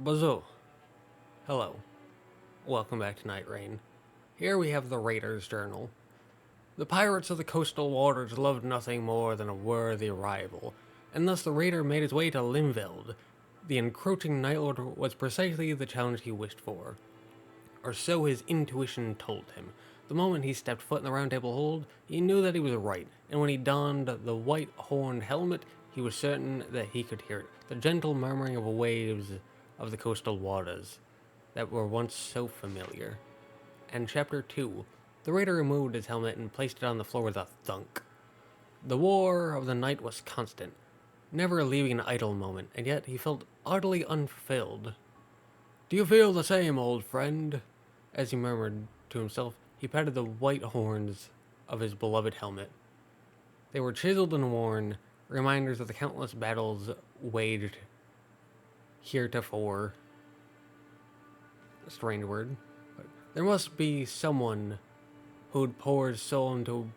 Bazo. Hello. Welcome back to Nightreign. Here we have the Raider's Journal. The pirates of the coastal waters loved nothing more than a worthy rival, and thus the raider made his way to Limveld. The encroaching Night Lord was precisely the challenge he wished for, or so his intuition told him. The moment he stepped foot in the Round Table Hold, he knew that he was right, and when he donned the white horned helmet, he was certain that he could hear it, the gentle murmuring of waves of the coastal waters that were once so familiar. And Chapter 2, the raider removed his helmet and placed it on the floor with a thunk. The war of the night was constant, never leaving an idle moment, and yet he felt utterly unfulfilled. "Do you feel the same, old friend?" As he murmured to himself, he patted the white horns of his beloved helmet. They were chiseled and worn, reminders of the countless battles waged heretofore. A strange word. But there must be someone who'd pour his soul into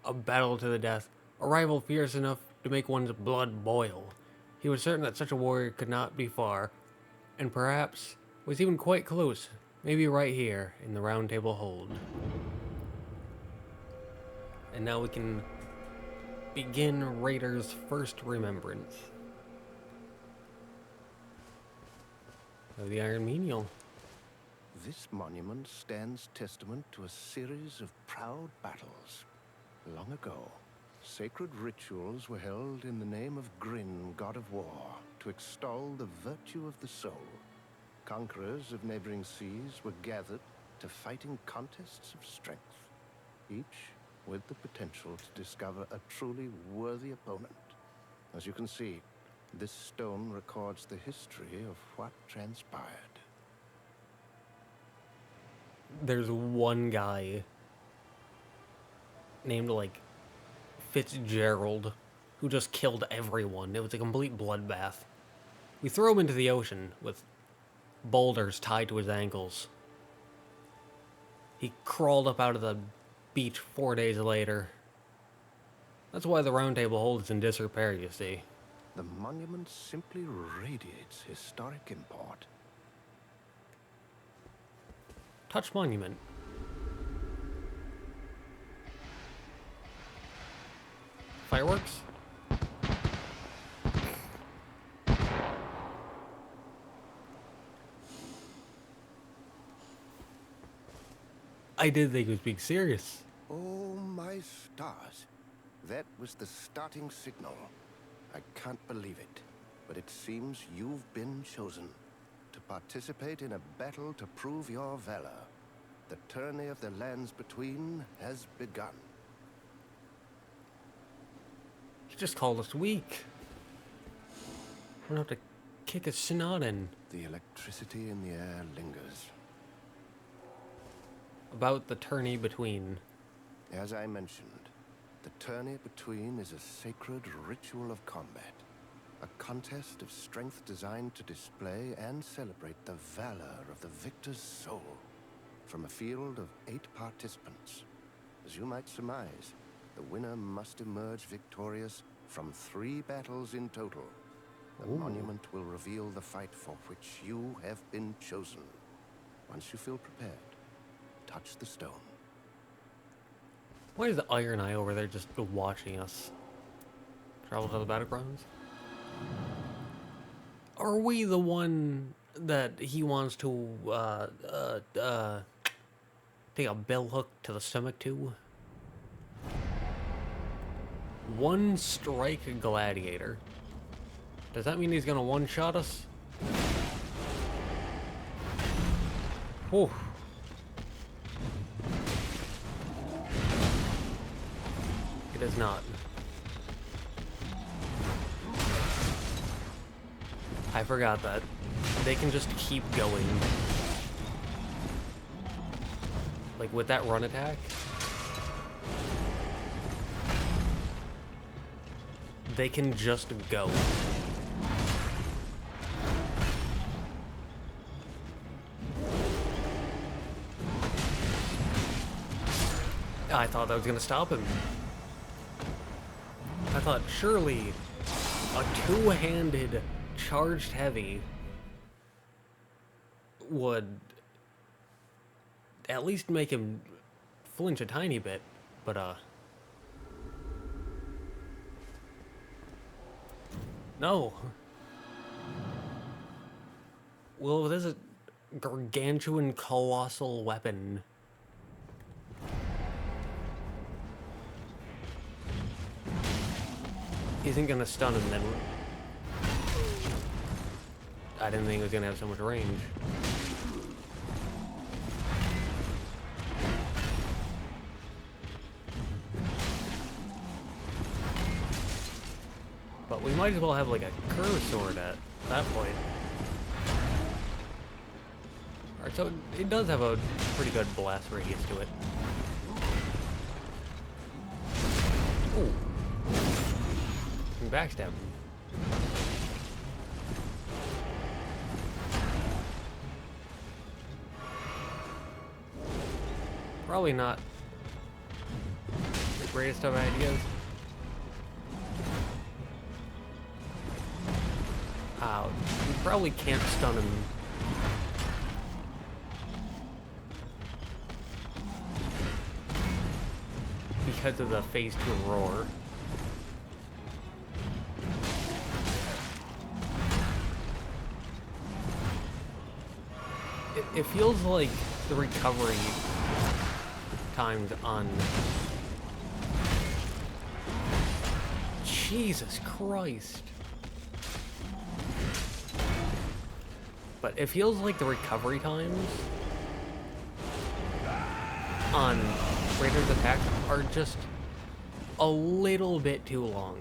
a battle to the death, a rival fierce enough to make one's blood boil. He was certain that such a warrior could not be far, and perhaps was even quite close, maybe right here in the Round Table Hold. And now we can begin Raider's first remembrance of the Iron Menial. This monument stands testament to a series of proud battles. Long ago, sacred rituals were held in the name of Grin, god of war, to extol the virtue of the soul. Conquerors of neighboring seas were gathered to fight in contests of strength, each with the potential to discover a truly worthy opponent. As you can see, this stone records the history of what transpired. There's one guy named like Fitzgerald who just killed everyone. It was a complete bloodbath. We throw him into the ocean with boulders tied to his ankles. He crawled up out of the beach 4 days later. That's why the Round Table Hold is in disrepair, you see. The monument simply radiates historic import. Touch monument. Fireworks? I did think he was being serious. Oh, my stars. That was the starting signal. I can't believe it, but it seems you've been chosen to participate in a battle to prove your valor. The tourney of the lands between has begun. He just called us weak. We're gonna have to kick his snot in. The electricity in the air lingers. About the tourney between. As I mentioned, the tourney between is a sacred ritual of combat. A contest of strength designed to display and celebrate the valor of the victor's soul. From a field of 8 participants. As you might surmise, the winner must emerge victorious from 3 battles in total. The monument will reveal the fight for which you have been chosen. Once you feel prepared, touch the stone. Why is the Iron Eye over there just watching us? Travel to the battlegrounds? Are we the one that he wants to, take a bellhook to the stomach to? One strike gladiator. Does that mean he's gonna one-shot us? Whew. It is not. I forgot that. They can just keep going. Like with that run attack. They can just go. I thought that was gonna stop him. I thought surely a two-handed charged heavy would at least make him flinch a tiny bit, but no. Well, this is a gargantuan colossal weapon. Isn't gonna stun him then. I didn't think it was gonna have so much range. But we might as well have like a curve sword at that point. Alright, so it does have a pretty good blast radius to it. Ooh. Backstab. Probably not the greatest of ideas. You probably can't stun him. Because of the phase 2 roar. It feels like the recovery times on... Jesus Christ. But it feels like the recovery times on Raider's attack are just a little bit too long.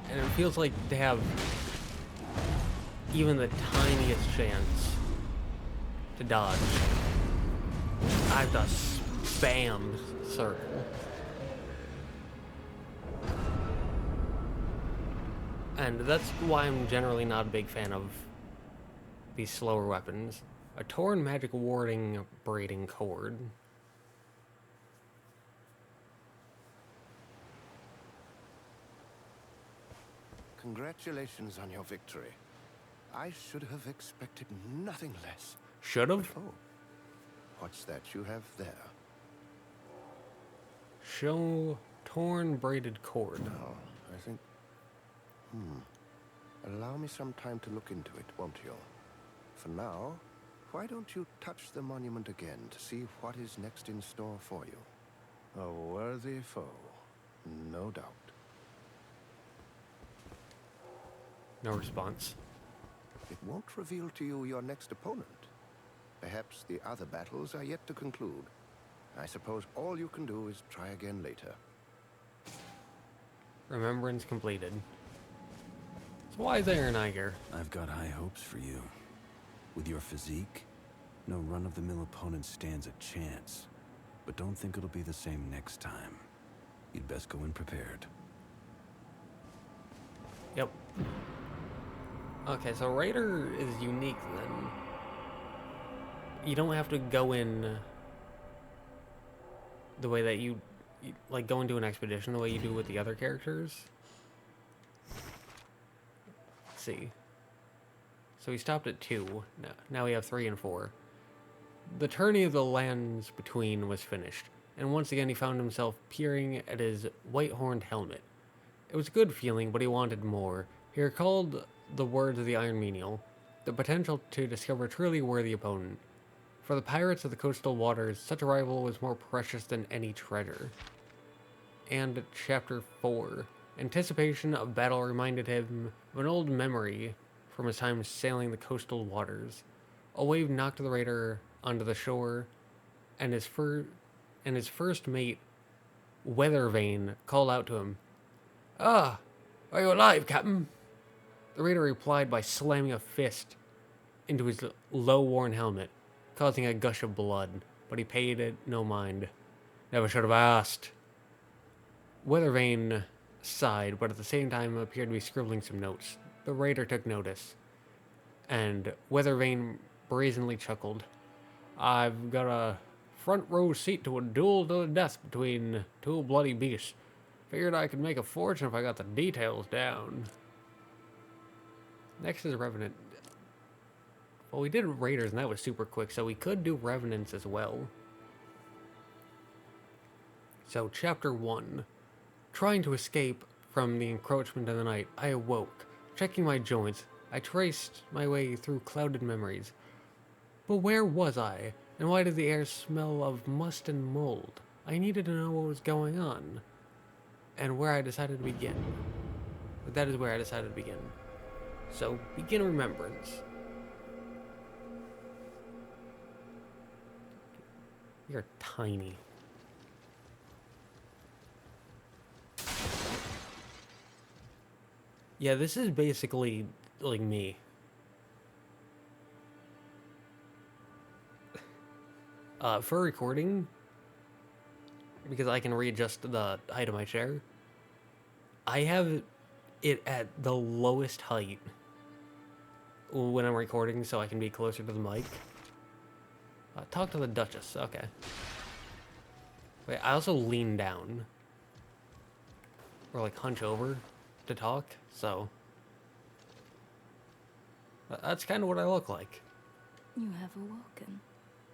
And it feels like they have even the tiniest chance to dodge. I've just spammed circle. And that's why I'm generally not a big fan of these slower weapons. A torn magic warding braiding cord. Congratulations on your victory. I should have expected nothing less. Should have? Oh, what's that you have there? Show torn braided cord. Now, I think... Allow me some time to look into it, won't you? For now, why don't you touch the monument again to see what is next in store for you? A worthy foe, no doubt. No response. It won't reveal to you your next opponent. Perhaps the other battles are yet to conclude. I suppose all you can do is try again later. Remembrance completed. So why is Aaron here? I've got high hopes for you. With your physique, no run-of-the-mill opponent stands a chance. But don't think it'll be the same next time. You'd best go in prepared. Yep. Okay, so Raider is unique then. You don't have to go in the way that you like go into an expedition the way you do with the other characters. Let's see. So we stopped at 2. Now we have 3 and 4. The tourney of the lands between was finished, and once again he found himself peering at his white-horned helmet. It was a good feeling, but he wanted more. He recalled the words of the Iron Menial, the potential to discover a truly worthy opponent. For the pirates of the coastal waters, such a rival was more precious than any treasure. And Chapter 4. Anticipation of battle reminded him of an old memory from his time sailing the coastal waters. A wave knocked the raider onto the shore, and his first mate, Weathervane, called out to him, "Ah, are you alive, Captain?" The raider replied by slamming a fist into his low-worn helmet, causing a gush of blood, but he paid it no mind. "Never should have asked." Weathervane sighed, but at the same time appeared to be scribbling some notes. The raider took notice, and Weathervane brazenly chuckled. "I've got a front row seat to a duel to the death between two bloody beasts. Figured I could make a fortune if I got the details down. Next is Revenant. Well, we did Raiders and that was super quick, so we could do Revenants as well. So, Chapter 1. Trying to escape from the encroachment of the night, I awoke. Checking my joints, I traced my way through clouded memories. But where was I? And why did the air smell of must and mold? I needed to know what was going on. And where I decided to begin. That is where I decided to begin. So, begin Remembrance. You're tiny. Yeah, this is basically like me. For recording, because I can readjust the height of my chair, I have it at the lowest height when I'm recording so I can be closer to the mic. Talk to the Duchess, okay. Wait, I also lean down. Or like hunch over to talk, so that's kind of what I look like. You have awoken.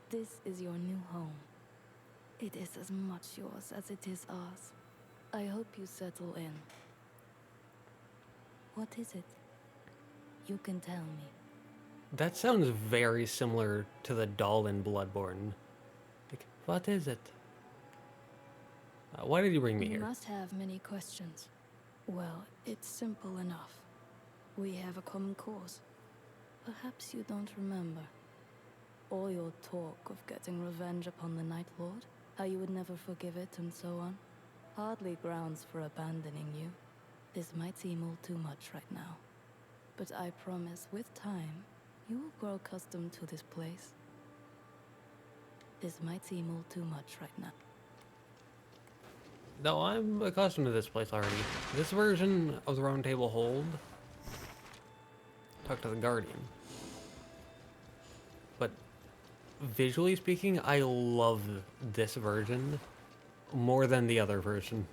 This is your new home. It is as much yours as it is ours. I hope you settle in. What is it? You can tell me. That sounds very similar to the doll in Bloodborne. Like, what is it? Why did you bring me You here? must have many questions. Well, it's simple enough. We have a common cause. Perhaps you don't remember. All your talk of getting revenge upon the Night Lord, how you would never forgive it and so on. Hardly grounds for abandoning you. This might seem all too much right now. But I promise with time, you will grow accustomed to this place. This might seem all too much right now. No, I'm accustomed to this place already. This version of the Round Table Hold. Talk to the Guardian. But visually speaking, I love this version more than the other version.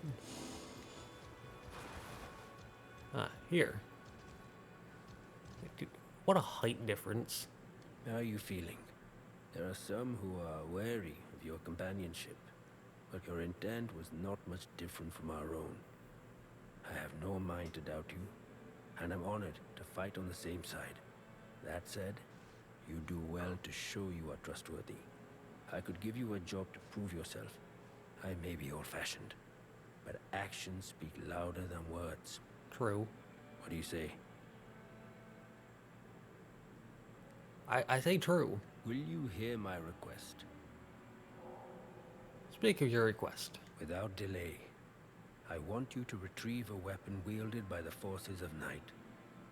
Here. Dude, what a height difference. How are you feeling? There are some who are wary of your companionship, but your intent was not much different from our own. I have no mind to doubt you, and I'm honored to fight on the same side. That said, you do well to show you are trustworthy. I could give you a job to prove yourself. I may be old-fashioned, but actions speak louder than words. True. What do you say? I say true. Will you hear my request? Speak of your request. Without delay, I want you to retrieve a weapon wielded by the forces of night.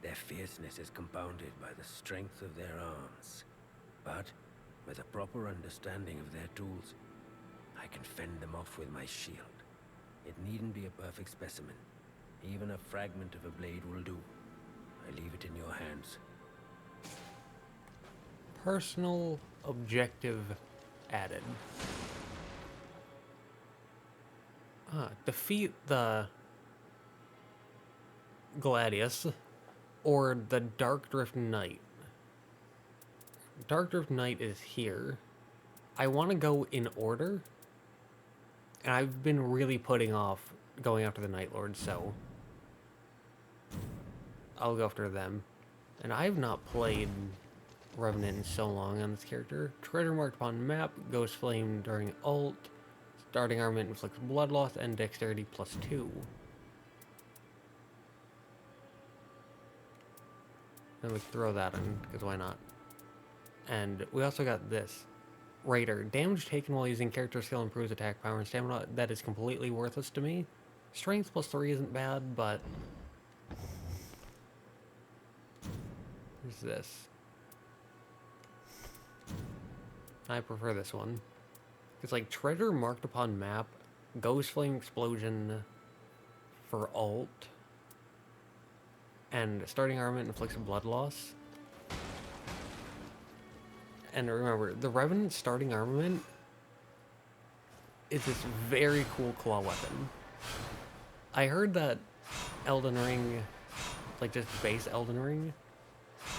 Their fierceness is compounded by the strength of their arms. But with a proper understanding of their tools, I can fend them off with my shield. It needn't be a perfect specimen. Even a fragment of a blade will do. I leave it in your hands. Personal objective added. Defeat the Gladius or the Dark Drift Knight. Dark Drift Knight is here. I want to go in order, and I've been really putting off going after the Night Lord, so I'll go after them. And I've not played Revenant in so long on this character. Treasure marked upon map, Ghost Flame during ult, starting armament inflicts blood loss, and dexterity +2. Then we throw that in, because why not? And we also got this. Raider. Damage taken while using character skill improves attack power and stamina. That is completely worthless to me. Strength +3 isn't bad, but... Where's this? I prefer this one. It's like treasure marked upon map, Ghost Flame Explosion for ult, and starting armament inflicts blood loss. And remember, the Revenant starting armament is this very cool claw weapon. I heard that Elden Ring, like just base Elden Ring,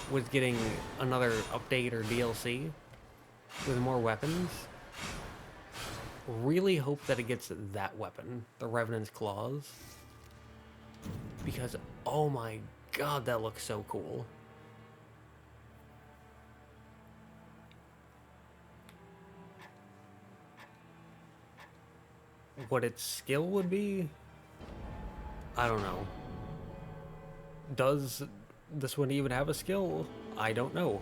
was getting another update or DLC with more weapons. Really hope that it gets that weapon, the Revenant's Claws. Because, oh my god, that looks so cool. What its skill would be? I don't know. Does this one even have a skill? I don't know.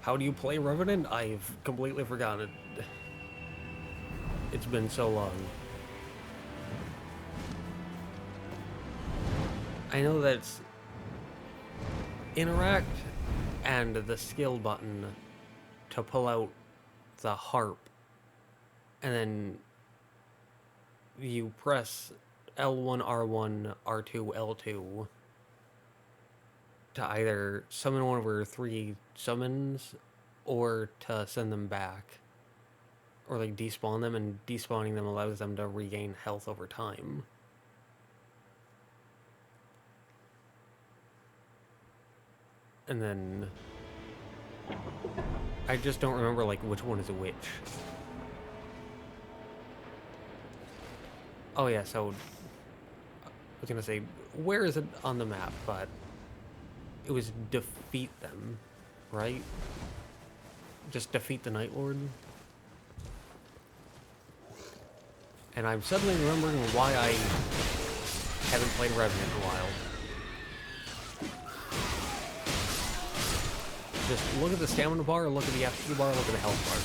How do you play Revenant? I've completely forgotten. It's been so long. I know that it's interact and the skill button to pull out the harp, and then you press L1, R1, R2, L2 to either summon one of your 3 summons or to send them back, or like despawn them, and despawning them allows them to regain health over time. And then I just don't remember like which one is which. Oh yeah, so I was gonna say, where is it on the map? But it was defeat them, right? Just defeat the Night Lord. And I'm suddenly remembering why I haven't played Revenant in a while. Just look at the stamina bar, look at the FP bar, look at the health bar.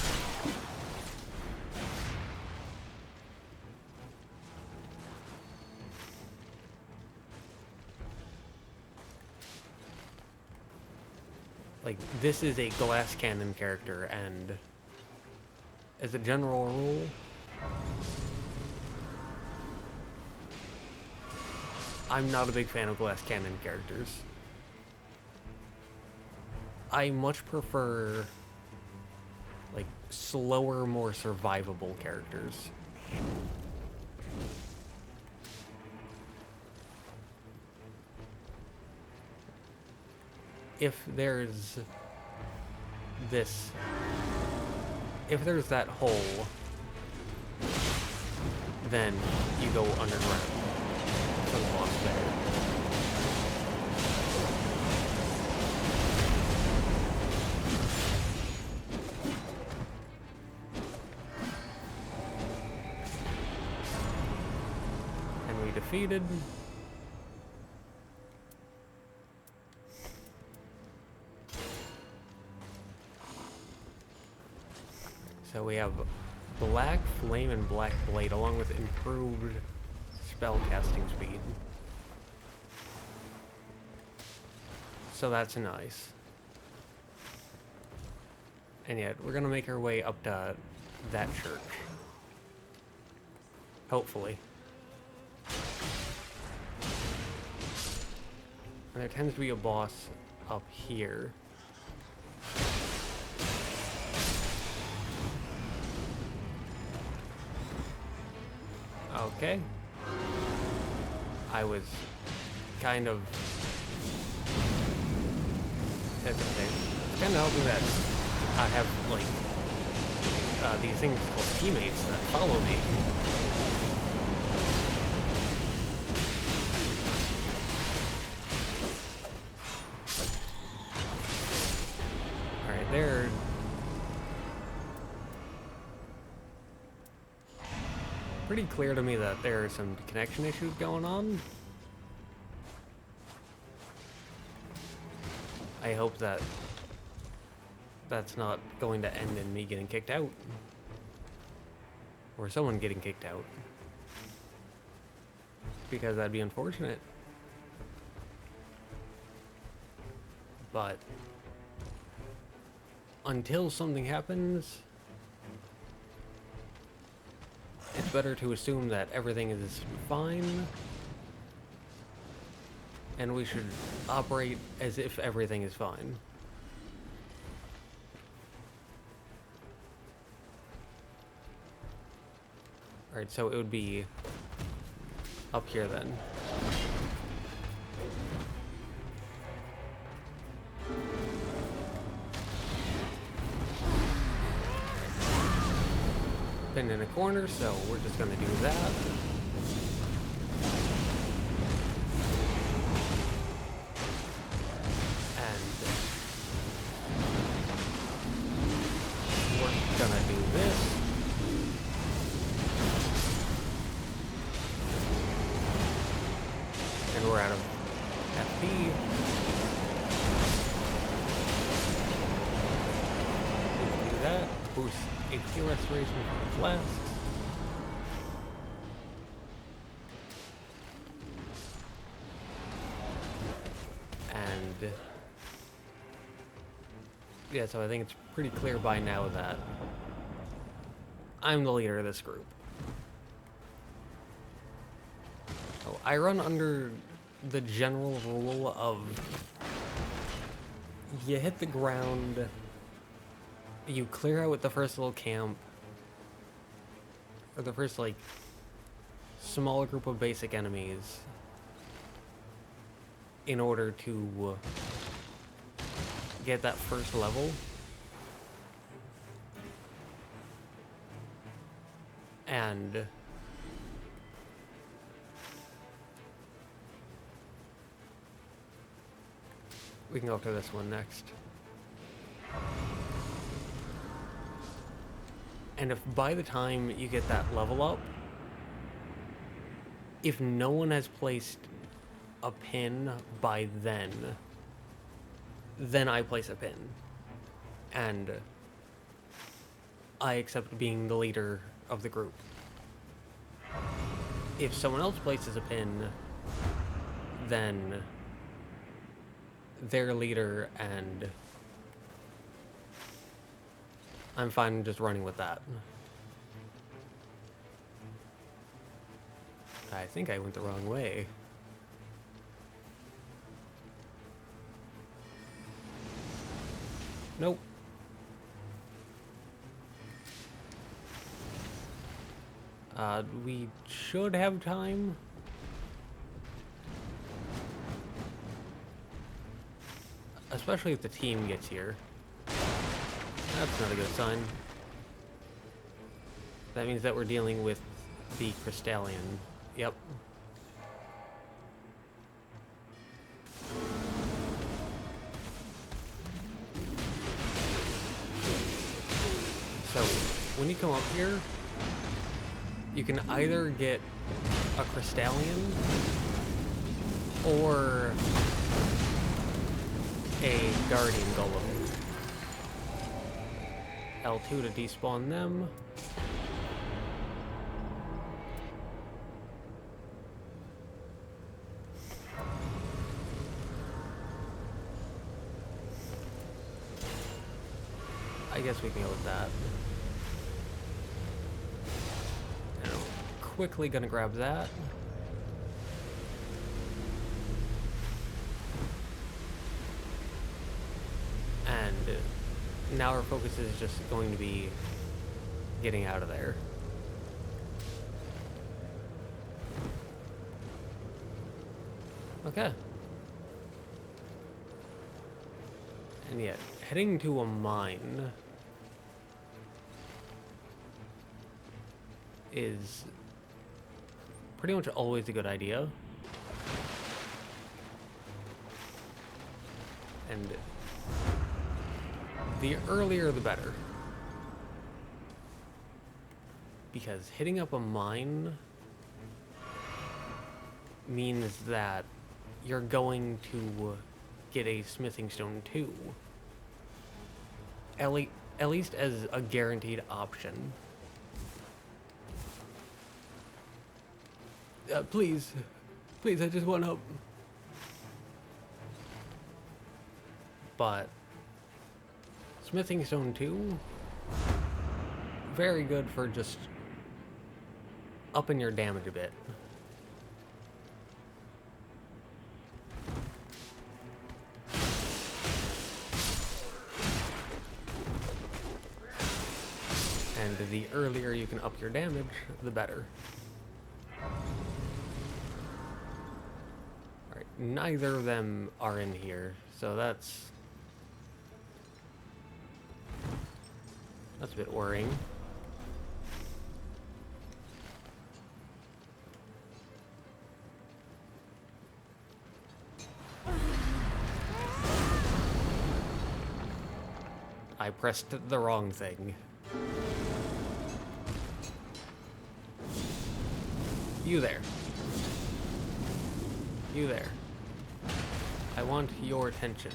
Like, this is a glass cannon character, and as a general rule, I'm not a big fan of glass cannon characters. I much prefer, like, slower, more survivable characters. If there's that hole, then you go underground for the boss there. And we defeated. So we have Black Flame and Black Blade, along with improved spellcasting speed. So that's nice. And yet, we're gonna make our way up to that church. Hopefully. And there tends to be a boss up here. Okay. I was kind of... That's okay. It's kind of helping that I have, like, these things called teammates that follow me. Alright, they're... pretty clear to me that there are some connection issues going on. I hope that that's not going to end in me getting kicked out. Or someone getting kicked out. Because that'd be unfortunate. But until something happens, it's better to assume that everything is fine, and we should operate as if everything is fine. Alright, so it would be up here then. Pinned in a corner, so we're just gonna do that. And we're gonna do this. And we're out of FP. Do that. Boost HP restoration for flasks. And yeah, so I think it's pretty clear by now that I'm the leader of this group. So I run under the general rule of you hit the ground, you clear out with the first little camp, or the first, like, small group of basic enemies in order to get that first level. And we can go to this one next. And if by the time you get that level up, if no one has placed a pin by then I place a pin. And I accept being the leader of the group. If someone else places a pin, then they're leader, and I'm fine just running with that. I think I went the wrong way. Nope. We should have time. Especially if the team gets here. That's not a good sign. That means that we're dealing with the Crystallion. Yep. So, when you come up here, you can either get a Crystallion or a Guardian Golem. L2 to despawn them. I guess we can go with that. And I'm quickly gonna grab that. And now our focus is just going to be getting out of there. Okay. And yet, heading to a mine is pretty much always a good idea. And the earlier the better. Because hitting up a mine means that you're going to get a smithing stone too. At least as a guaranteed option. Please, I just want up. But smithing stone 2, very good for just upping your damage a bit. And the earlier you can up your damage, the better. Alright, neither of them are in here, so that's a bit worrying. I pressed the wrong thing. You there. You there. I want your attention.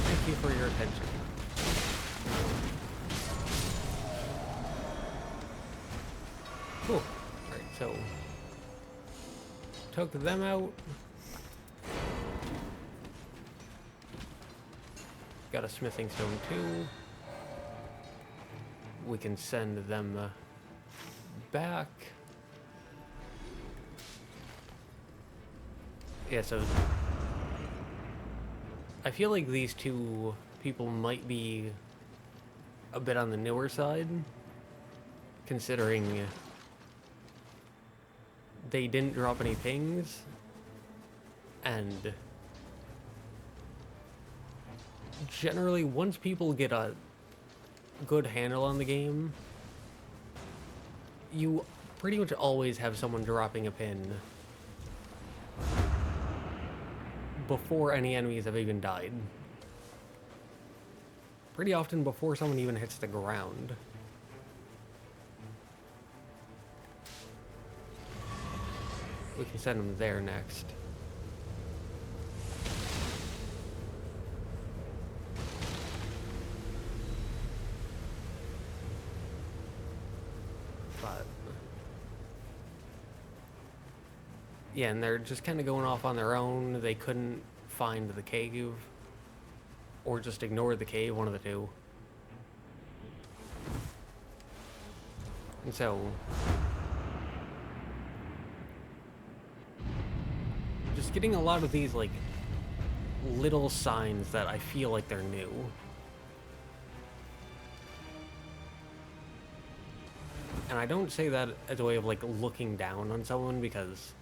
Thank you for your attention. Cool. Alright, so took them out. Got a smithing stone too. We can send them back. Yeah, so I feel like these two people might be a bit on the newer side, considering they didn't drop any pings, and generally once people get a good handle on the game, you pretty much always have someone dropping a pin before any enemies have even died. Pretty often before someone even hits the ground. We can send them there next. But yeah, and they're just kind of going off on their own. They couldn't find the cave, or just ignored the cave, one of the two. And so just getting a lot of these like little signs that I feel like they're new. And I don't say that as a way of like looking down on someone, because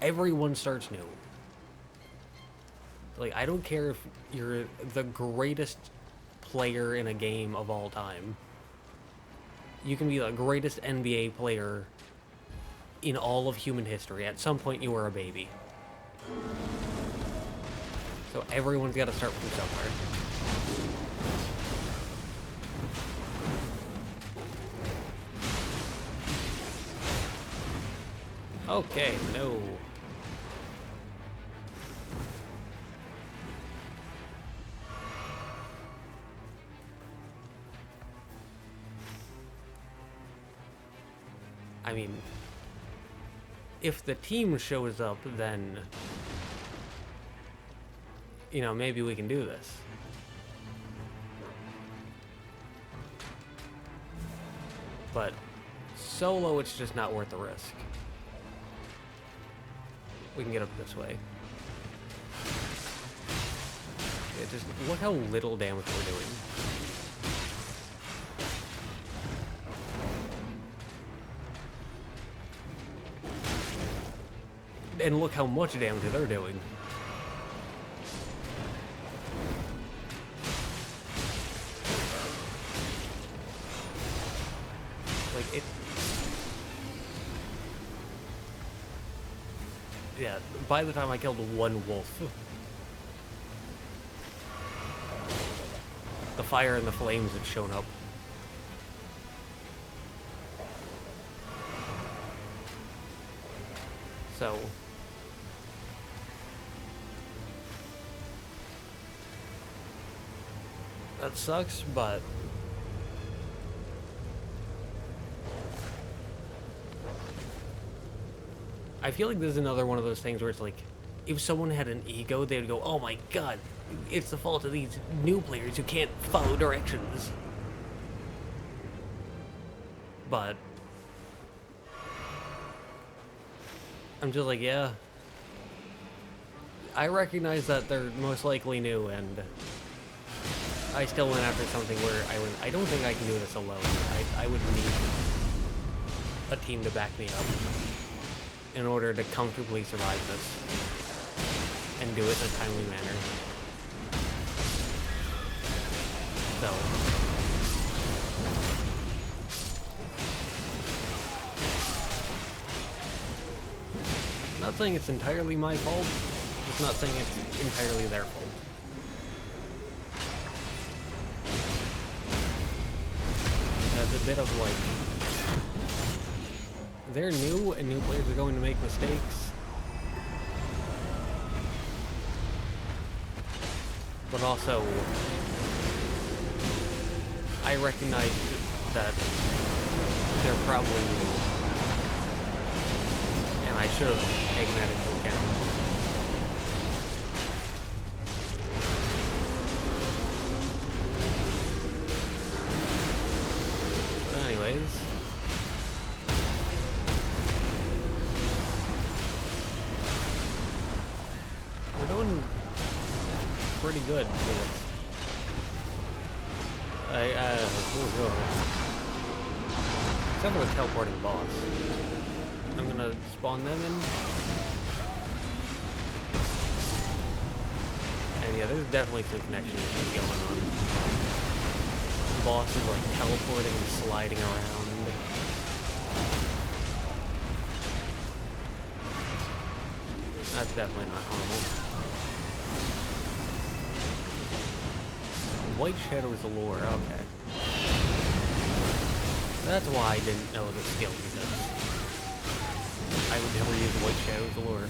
everyone starts new. Like, I don't care if you're the greatest player in a game of all time. You can be the greatest NBA player in all of human history. At some point you were a baby. So everyone's got to start from somewhere. Okay, no. I mean, if the team shows up, then, you know, maybe we can do this. But solo, it's just not worth the risk. We can get up this way. Yeah, just look how little damage we're doing. And look how much damage they're doing. Like, it... Yeah, by the time I killed one wolf, the fire and the flames had shown up. So... that sucks, but... I feel like this is another one of those things where it's like, if someone had an ego, they would go, oh my god, it's the fault of these new players who can't follow directions. But... I'm just like, yeah. I recognize that they're most likely new, and I still went after something where I don't think I can do this alone. I would need a team to back me up in order to comfortably survive this and do it in a timely manner. So, not saying it's entirely my fault, just not saying it's entirely their fault. That's a bit of like, they're new and new players are going to make mistakes. But also, I recognize that they're probably new, and I should have taken that into account. But anyways, we're doing pretty good with it. Except for the teleporting boss. I'm gonna spawn them in. And yeah, there's definitely some connection issues going on. The boss is like teleporting and sliding around. That's definitely not normal. White Shadow's allure, okay. That's why I didn't know the skill exists. I would never use White Shadow's allure.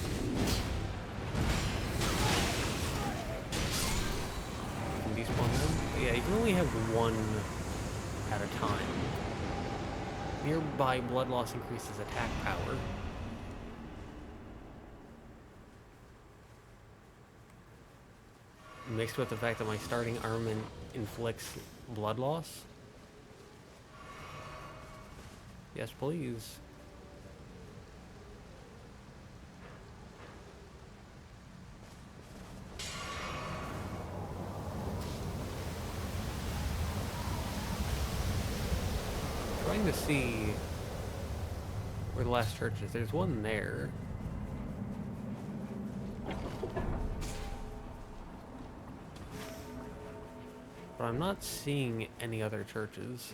Can despawn them? Yeah, you can only have one at a time. Nearby blood loss increases attack power. Mixed with the fact that my starting armament inflicts blood loss. Yes, please. Trying to see where the last church is. There's one there. But I'm not seeing any other churches.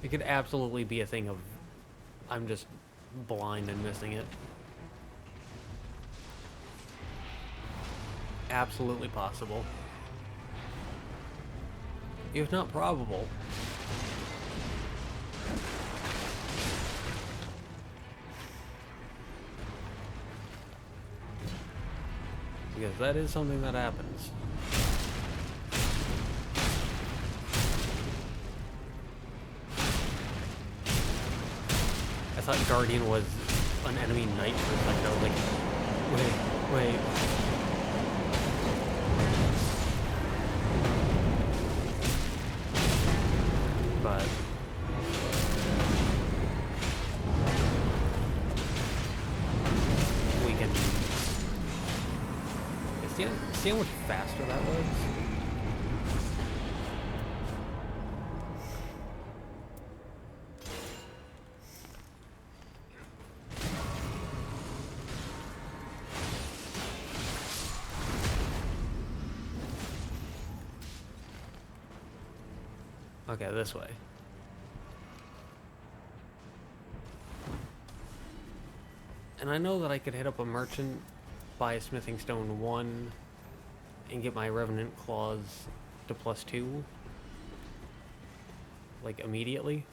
It could absolutely be a thing of I'm just blind and missing it. Absolutely possible. If not probable. Because that is something that happens. I thought Guardian was an enemy knight for a second. I was like, wait. But we can see how much faster that was? Okay, this way. And I know that I could hit up a merchant, buy a smithing stone 1, and get my Revenant claws to +2. Like, immediately.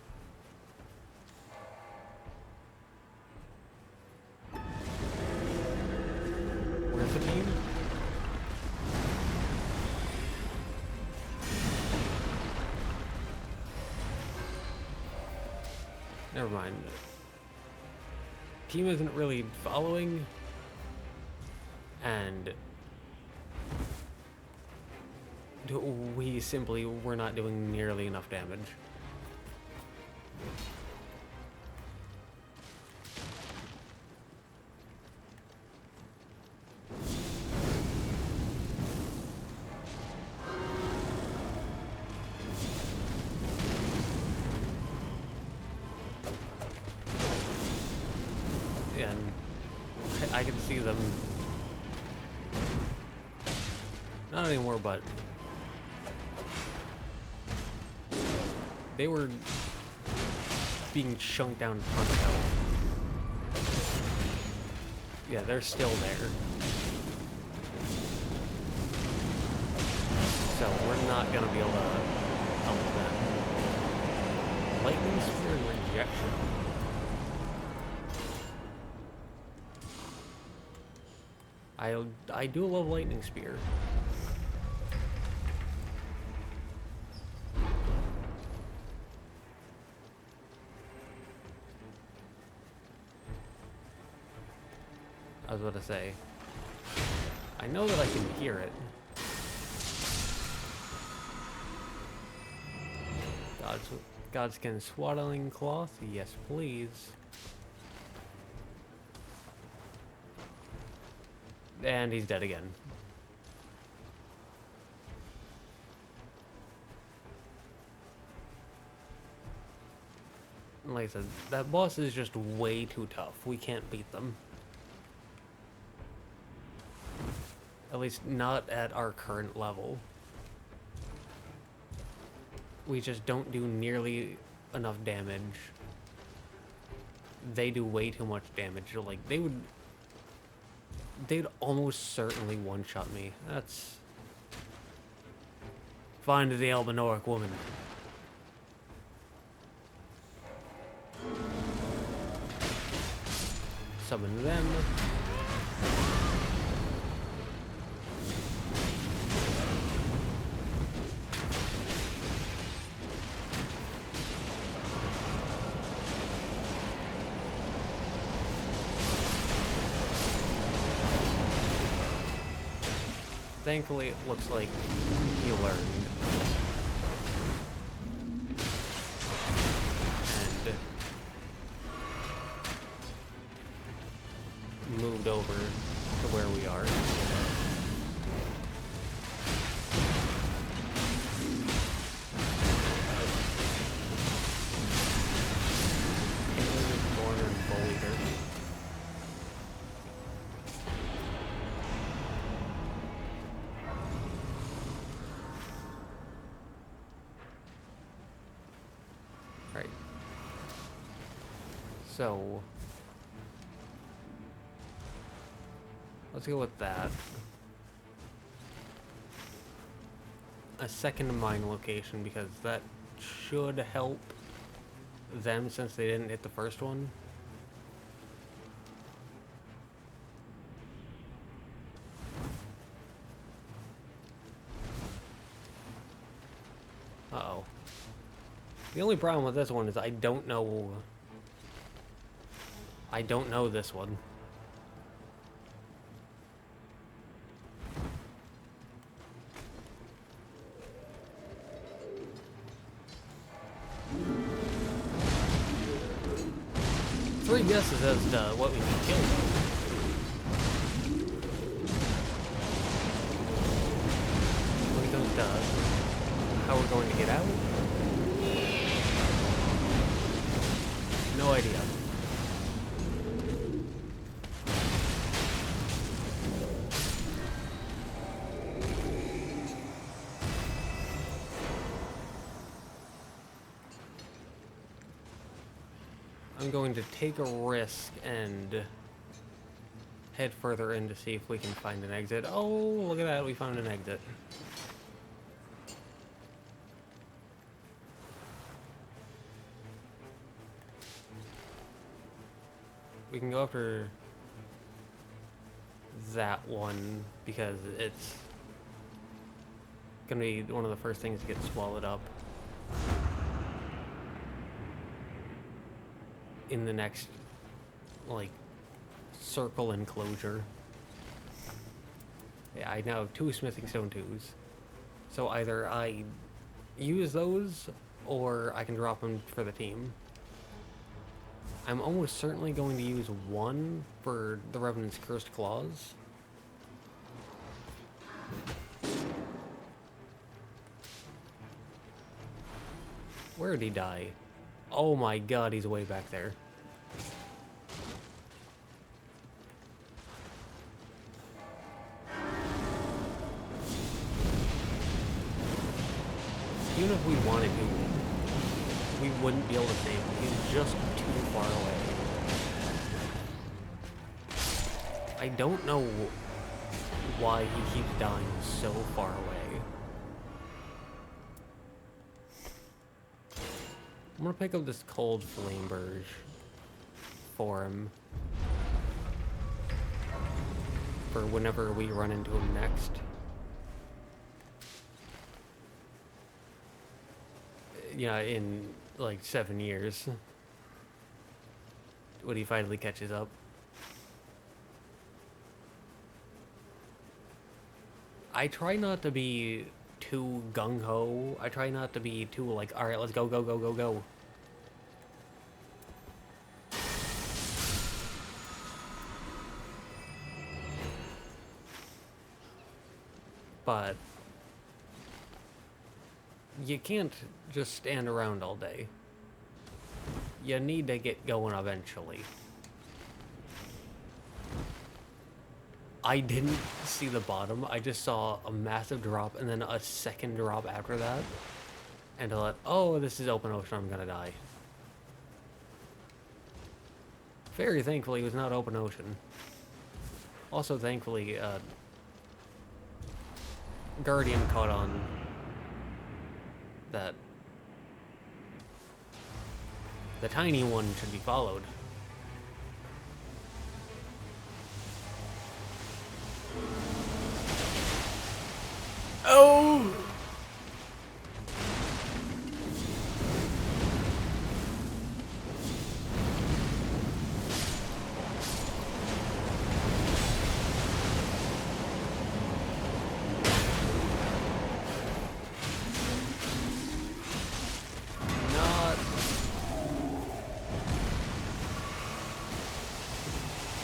Where's the team? Never mind. Team isn't really following, and we simply were not doing nearly enough damage. I can see them. Not anymore, but they were being chunked down in front of health. Yeah, they're still there. So we're not gonna be able to help them. Lightning Spear and Rejection. I do love Lightning Spear. I was about to say, I know that I can hear it. Godskin Swaddling Cloth, yes please. And he's dead again. Like I said, that boss is just way too tough. We can't beat them. At least not at our current level. We just don't do nearly enough damage. They do way too much damage. Like, they'd almost certainly one-shot me. That's... Find the Albinoric woman. Summon them. Thankfully, it looks like he learned. And moved over to where we are. Right. So let's go with that. A second mine location, because that should help them since they didn't hit the first one. Uh-oh. The only problem with this one is I don't know this one. Three guesses as to what we can kill them. We don't how we're going to get out? No idea. I'm going to take a risk and head further in to see if we can find an exit. Oh, look at that, we found an exit. We can go after that one because it's gonna be one of the first things to get swallowed up in the next, like, circle enclosure. Yeah, I now have 2 smithing stone 2s. So either I use those or I can drop them for the team. I'm almost certainly going to use one for the Revenant's Cursed Claws. Where did he die? Oh my god, he's way back there. we wouldn't be able to save him. He's just too far away. I don't know why he keeps dying so far away. I'm gonna pick up this cold flame burge for him. For whenever we run into him next. Yeah, in like 7 years. When he finally catches up. I try not to be too gung-ho. I try not to be too like, alright, let's go, go, go, go, go. But you can't just stand around all day. You need to get going eventually. I didn't see the bottom. I just saw a massive drop and then a second drop after that. And I thought, oh, this is open ocean, I'm gonna die. Very thankfully, it was not open ocean. Also, thankfully, Guardian caught on that the tiny one should be followed. Oh!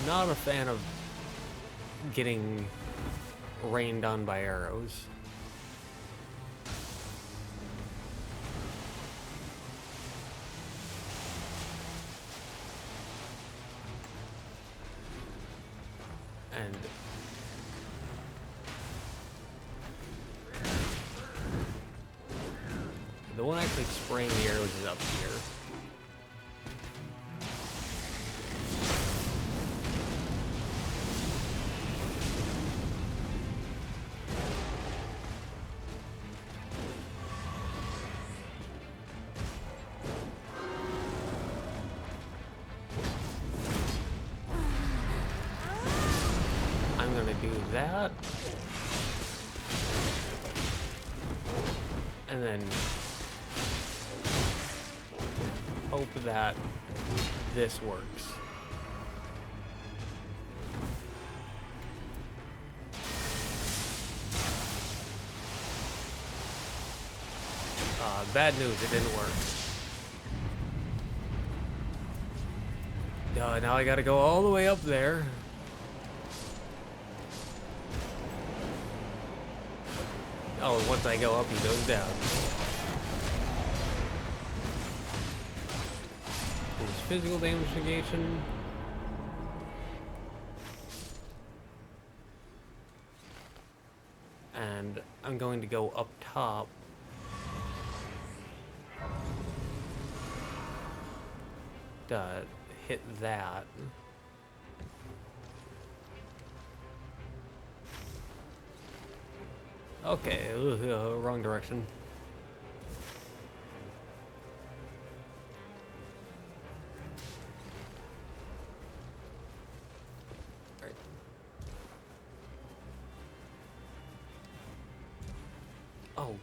Not a fan of getting rained on by arrows. And the one actually spraying the arrows is up here. That, and then hope that this works. Bad news, it didn't work. Now I gotta go all the way up there. Oh, once I go up, he goes down. There's physical damage negation. And I'm going to go up top. To hit that. Okay, wrong direction. All right. Oh,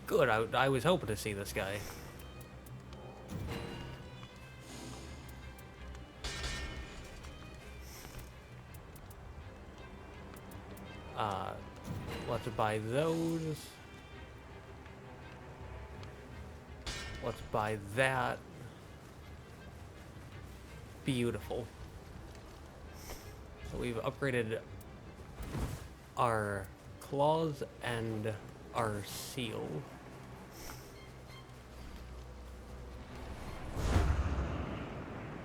good. I was hoping to see this guy. Let's buy those. Let's buy that. Beautiful. So we've upgraded our claws and our seal.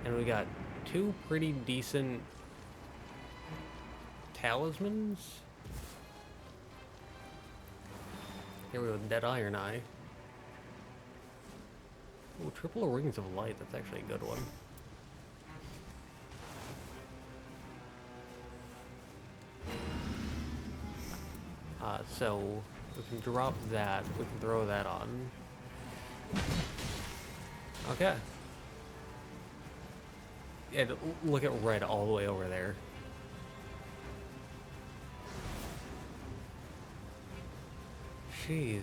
And we got two pretty decent talismans. Here we go, Dead Iron Eye. Ooh, triple rings of light. That's actually a good one. So we can drop that. We can throw that on. Okay. Yeah, look at red all the way over there. Jeez.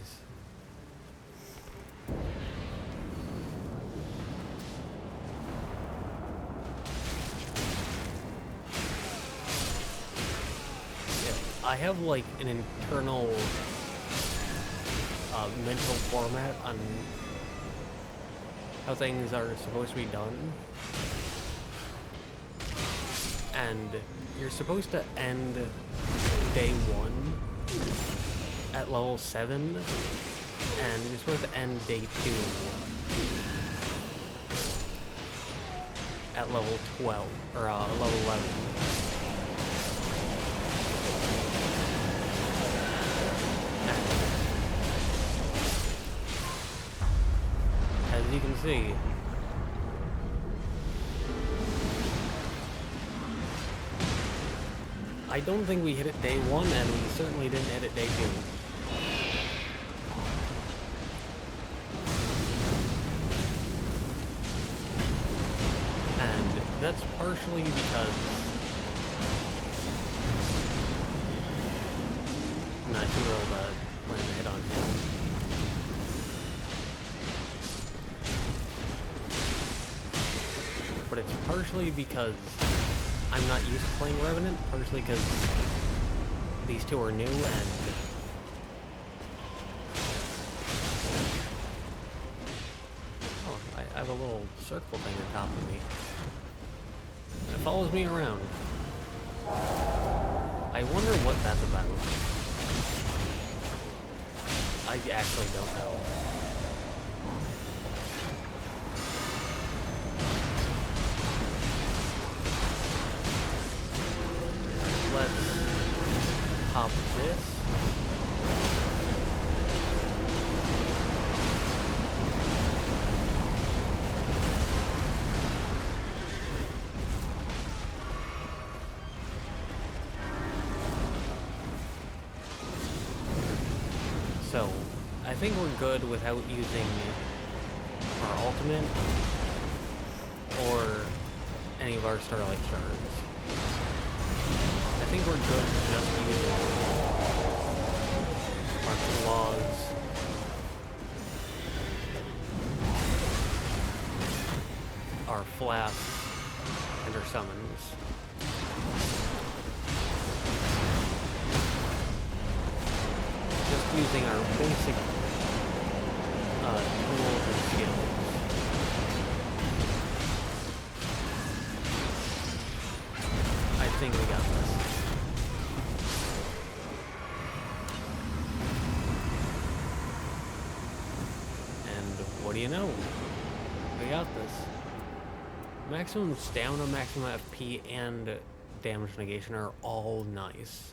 I have like an internal mental format on how things are supposed to be done. And you're supposed to end day 1 at level 7, and you're supposed to end day 2 at level 12, or level 11. As you can see, I don't think we hit it day 1, and we certainly didn't hit it day 2. And that's partially because I'm not too real to plan to hit on him. But it's partially because I'm not used to playing Revenant, partially because these two are new and oh, I have a little circle thing on top of me. It follows me around. I wonder what that's about. I actually don't know. Let's pop this. So, I think we're good without using our ultimate or any of our Starlight Shards. I think we're good just using our claws. Our flasks and our summons. Just using our basic tools and skills. I think we got this. And what do you know? We got this. Maximum stamina, maximum FP, and damage negation are all nice.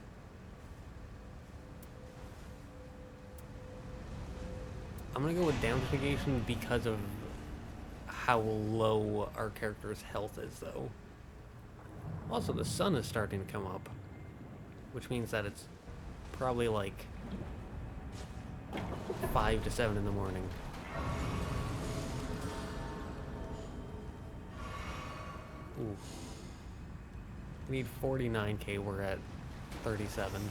I'm gonna go with damage negation because of how low our character's health is, though. Also, the sun is starting to come up, which means that it's probably like 5 to 7 in the morning. Ooh. We need 49k, we're at 37.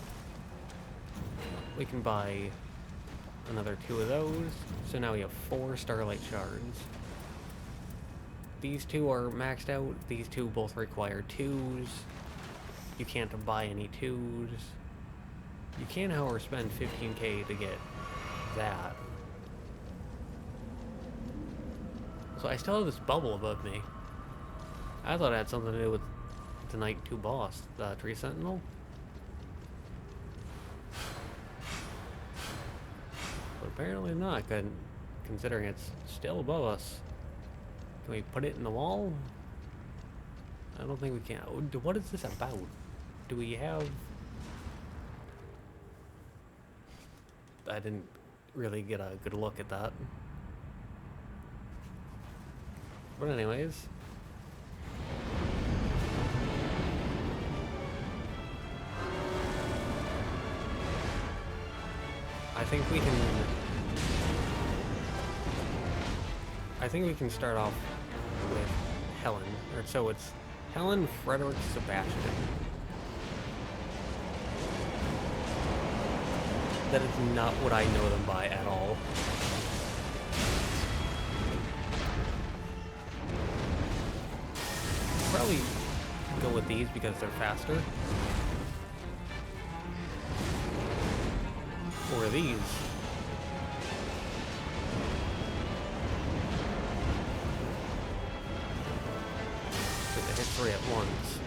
We can buy another 2 of those, so now we have 4 Starlight Shards. These 2 are maxed out, these 2 both require 2s. You can't buy any 2s. You can, however, spend 15k to get that. So I still have this bubble above me. I thought it had something to do with the Night 2 boss, the Tree Sentinel. But apparently not, considering it's still above us. Can we put it in the wall? I don't think we can. What is this about? Do we have... I didn't really get a good look at that. But anyways. I think we can start off with Helen. Or so it's Helen, Frederick, Sebastian. That is not what I know them by at all. Probably go with these because they're faster. Or these. But they hit 3 at once.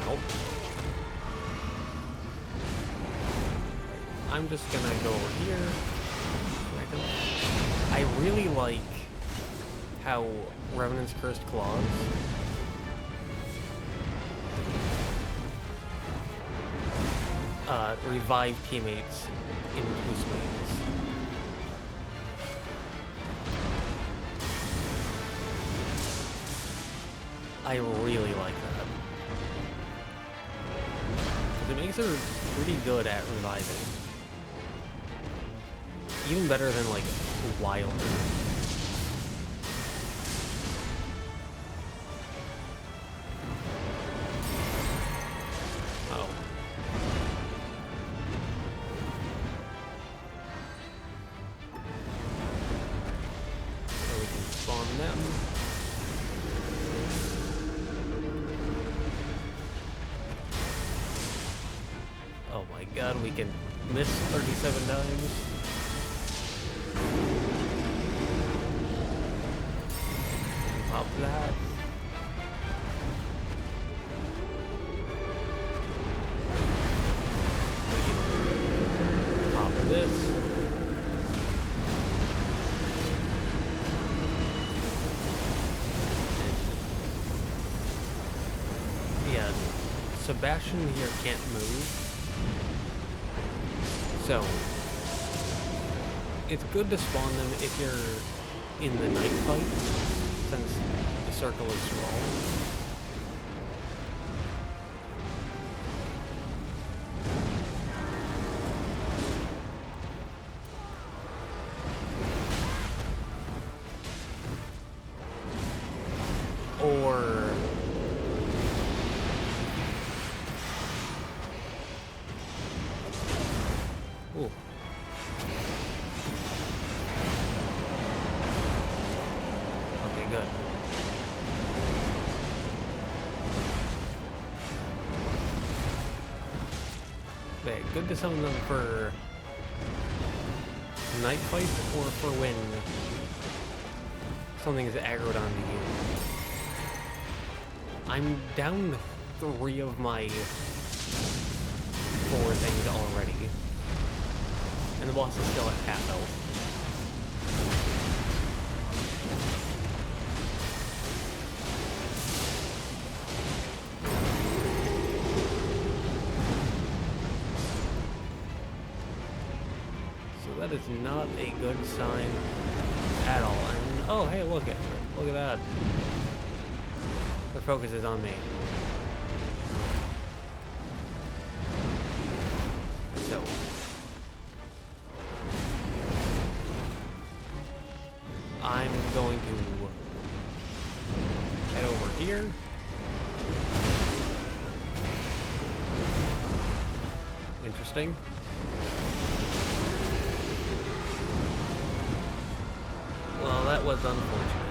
Nope. I'm just gonna go over here. I really like how Revenant's Cursed Claws revive teammates in 2 swings. I really like that. 'Cause it makes her pretty good at reviving. Even better than, like, Wilder. Oh. So we can spawn them. Oh my god, we can miss 37 times. Pop that. Pop this. Yeah, Sebastian here can't move. So, it's good to spawn them if you're in the night fight, since the circle is small. Or ooh. Okay, good. Okay, good to summon them for night fights or for when something is aggroed onto you. I'm down 3 of my 4 things already. And the boss is still at half health. So that is not a good sign at all. And oh, hey, look at that. The focus is on me. So I'm going to head over here. Interesting. Well, that was unfortunate.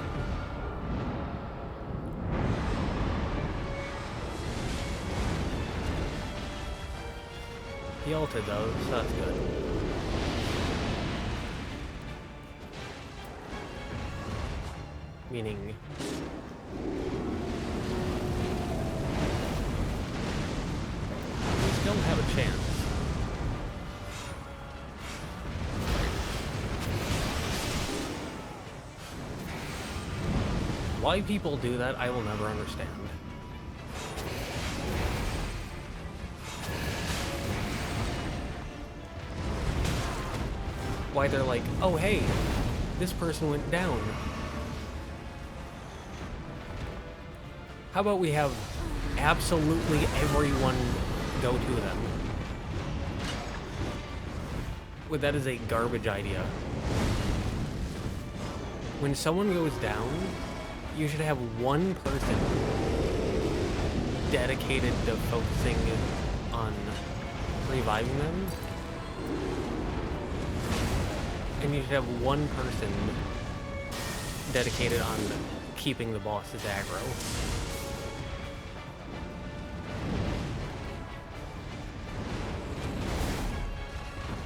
He ulted though, so that's good. Meaning we still have a chance. Why people do that, I will never understand. why they're like, oh hey, this person went down. How about we have absolutely everyone go to them? Well, that is a garbage idea. When someone goes down, you should have one person dedicated to focusing on reviving them. And you should have one person dedicated on keeping the boss's aggro.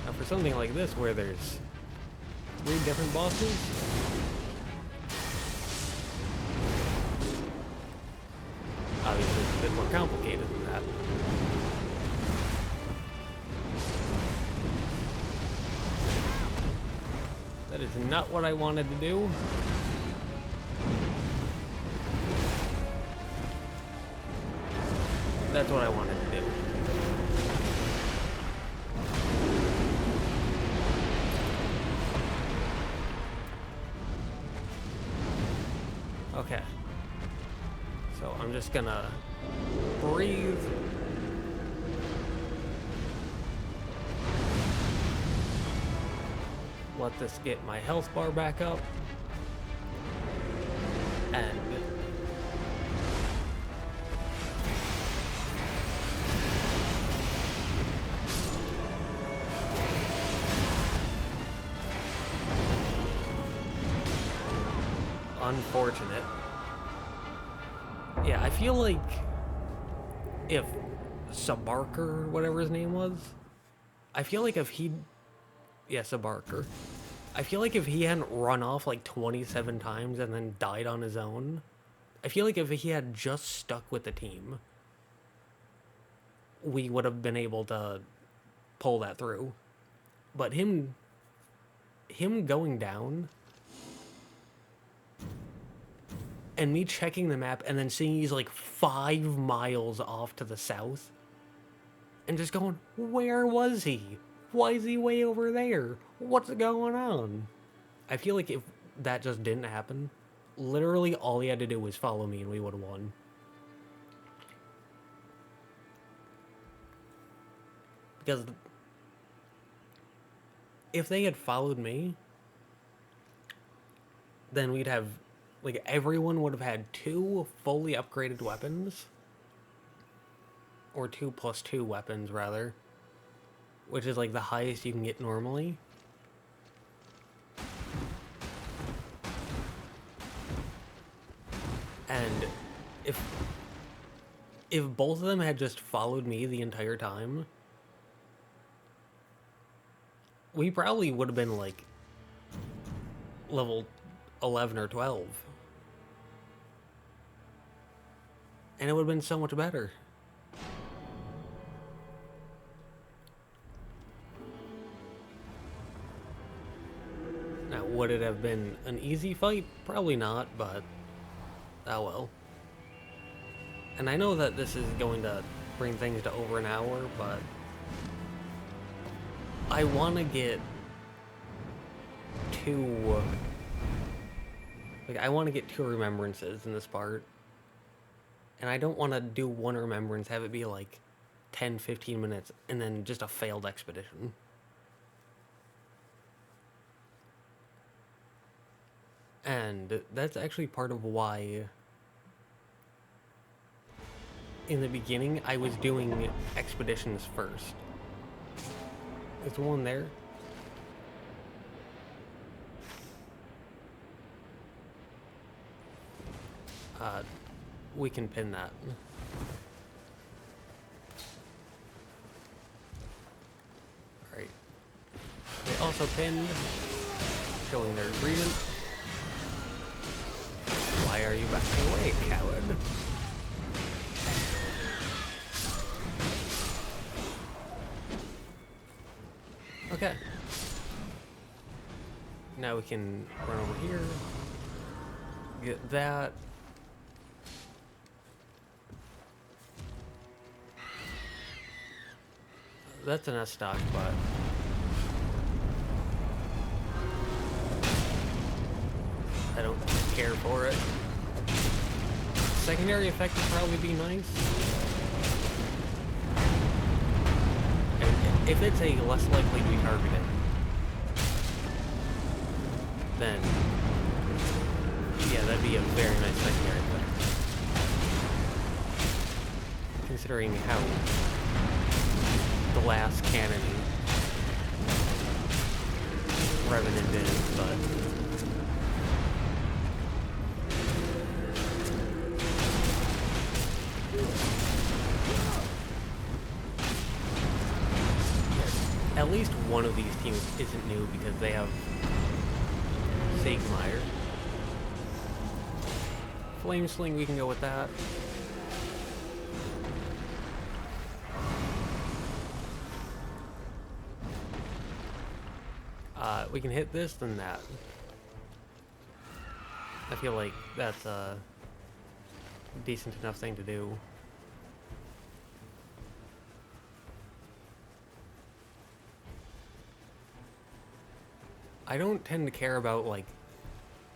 Now for something like this where there's 3 different bosses, obviously it's a bit more complicated than that. That is not what I wanted to do. That's what I wanted to do. Okay. So I'm just gonna breathe. Let this get my health bar back up. And unfortunate. Yeah, I feel like if Sabarker, whatever his name was, I feel like if he... Yeah, Sabarker. I feel like if he hadn't run off like 27 times and then died on his own, I feel like if he had just stuck with the team, we would have been able to pull that through. But him going down and me checking the map and then seeing he's like 5 miles off to the south and just going, where was he? Why is he way over there? What's going on? I feel like if that just didn't happen, literally all he had to do was follow me and we would have won. Because if they had followed me, then we'd have, like, everyone would have had 2 fully upgraded weapons. Or 2 plus 2 weapons, rather. Which is, like, the highest you can get normally. And if both of them had just followed me the entire time, we probably would have been, like, level 11 or 12. And it would have been so much better. Now, would it have been an easy fight? Probably not, but oh well. And I know that this is going to bring things to over an hour, but I want to get 2... Like, I want to get 2 remembrances in this part. And I don't want to do 1 remembrance, have it be like 10-15 minutes, and then just a failed expedition. And that's actually part of why in the beginning I was doing expeditions first. There's one there. We can pin that. Alright. They also pinned, showing their agreement. Why are you backing away, coward? Okay. Now we can run over here. Get that. That's an S stock, but care for it. Secondary effect would probably be nice. And if it's a less likely to be targeted, then yeah, that'd be a very nice secondary effect. Considering how glass cannon Revenant is, but at least one of these teams isn't new because they have Sagmire. Flame Sling, we can go with that. We can hit this, then that. I feel like that's a decent enough thing to do. I don't tend to care about, like,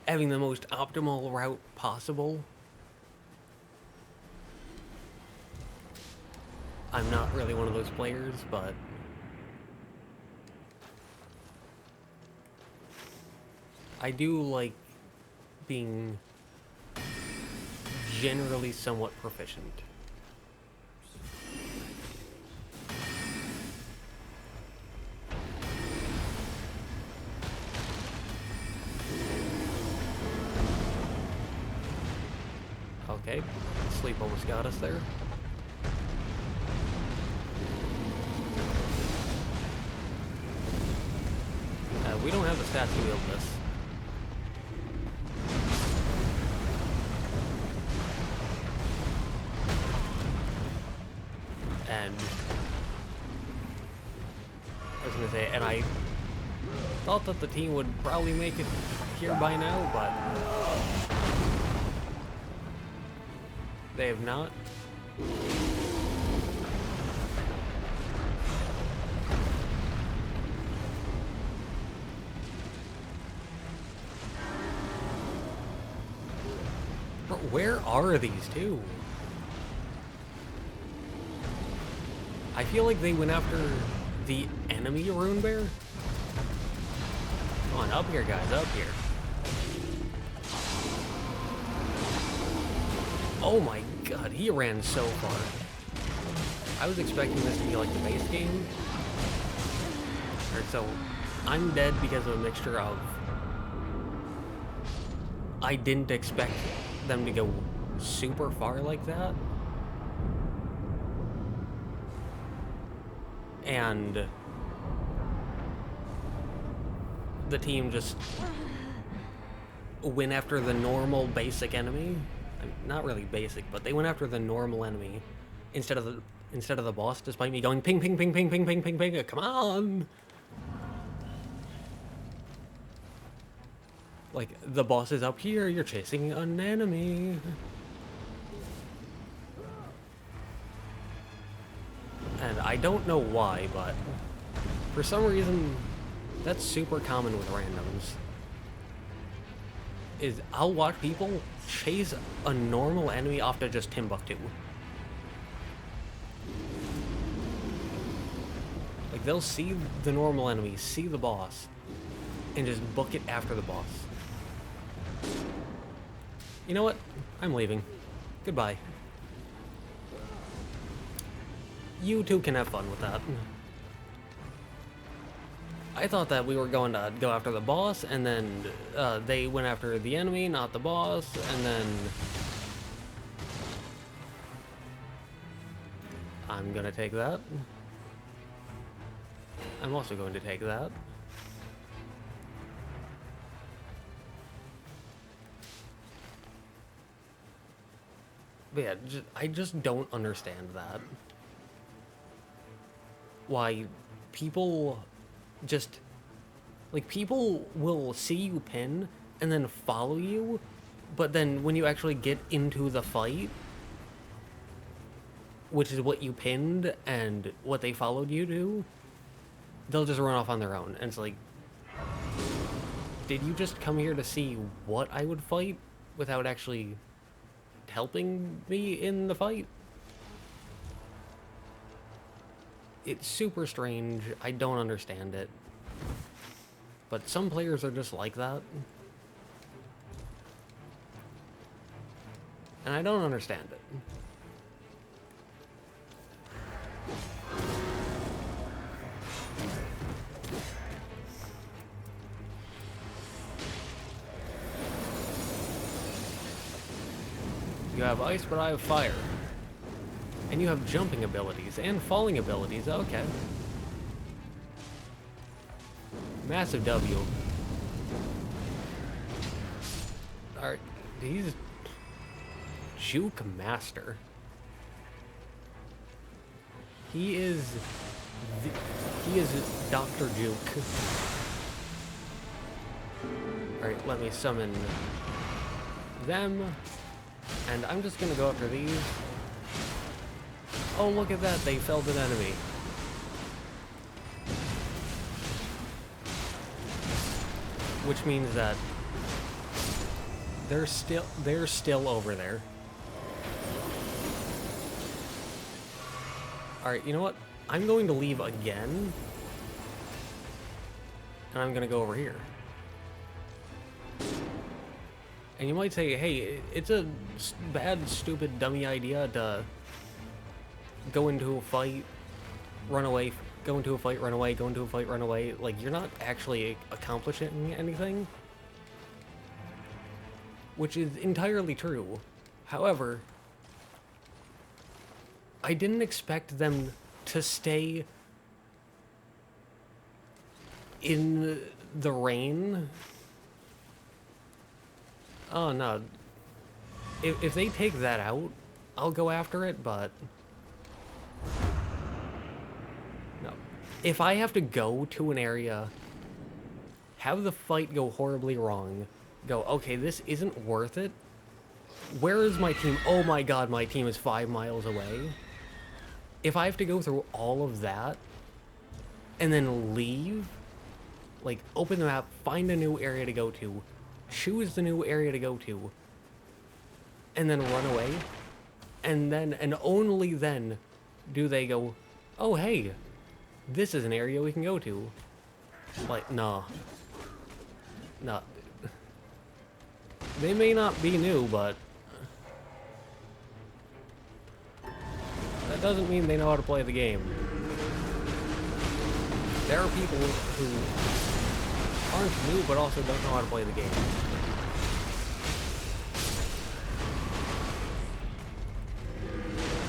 having the most optimal route possible. I'm not really one of those players, but I do like being generally somewhat proficient. Okay, sleep almost got us there. We don't have the stats to wield this. And I was gonna say, and I thought that the team would probably make it here by now, but they have not. Bro, where are these two? I feel like they went after the enemy Rune Bear. Come on, up here, guys, up here. Oh my god, he ran so far. I was expecting this to be like the base game. Or so, I'm dead because of a mixture of... I didn't expect them to go super far like that. And the team just went after the normal basic enemy. I mean, not really basic, but they went after the normal enemy instead of the boss, despite me going ping ping ping ping ping ping ping ping. Come on! Like, the boss is up here, you're chasing an enemy. And I don't know why, but for some reason, that's super common with randoms. Is I'll watch people chase a normal enemy off to just Timbuktu. Like, they'll see the normal enemy, see the boss, and just book it after the boss. You know what? I'm leaving. Goodbye. You two can have fun with that. I thought that we were going to go after the boss, and then they went after the enemy, not the boss, and then... I'm gonna take that. I'm also going to take that. But yeah, I just don't understand that. Why people just, like, people will see you pin and then follow you, but then when you actually get into the fight, which is what you pinned and what they followed you to, they'll just run off on their own. And it's like, did you just come here to see what I would fight? without actually helping me in the fight. It's super strange. I don't understand it. But some players are just like that. And I don't understand it. You have ice, but I have fire. And you have jumping abilities and falling abilities. Okay. Massive W. Alright, he's Juke Master. He is Dr. Juke. Alright, let me summon them. And I'm just gonna go after these. Oh, look at that, they felled an enemy. Which means that they're still over there. Alright, you know what? I'm going to leave again. And I'm gonna go over here. And you might say, hey, it's a bad, stupid, dummy idea to go into a fight, run away, go into a fight, run away, go into a fight, run away. Like, you're not actually accomplishing anything. Which is entirely true. However, I didn't expect them to stay in the rain. Oh, no. If they take that out, I'll go after it, but... No. If I have to go to an area, have the fight go horribly wrong, go, okay, this isn't worth it. Where is my team? Oh my god, my team is 5 miles away. If I have to go through all of that, and then leave, like, open the map, find a new area to go to, choose the new area to go to, and then run away, and then, and only then, do they go, oh hey, this is an area we can go to. Like, nah. Nah. They may not be new, but that doesn't mean they know how to play the game. There are people who aren't new, but also don't know how to play the game.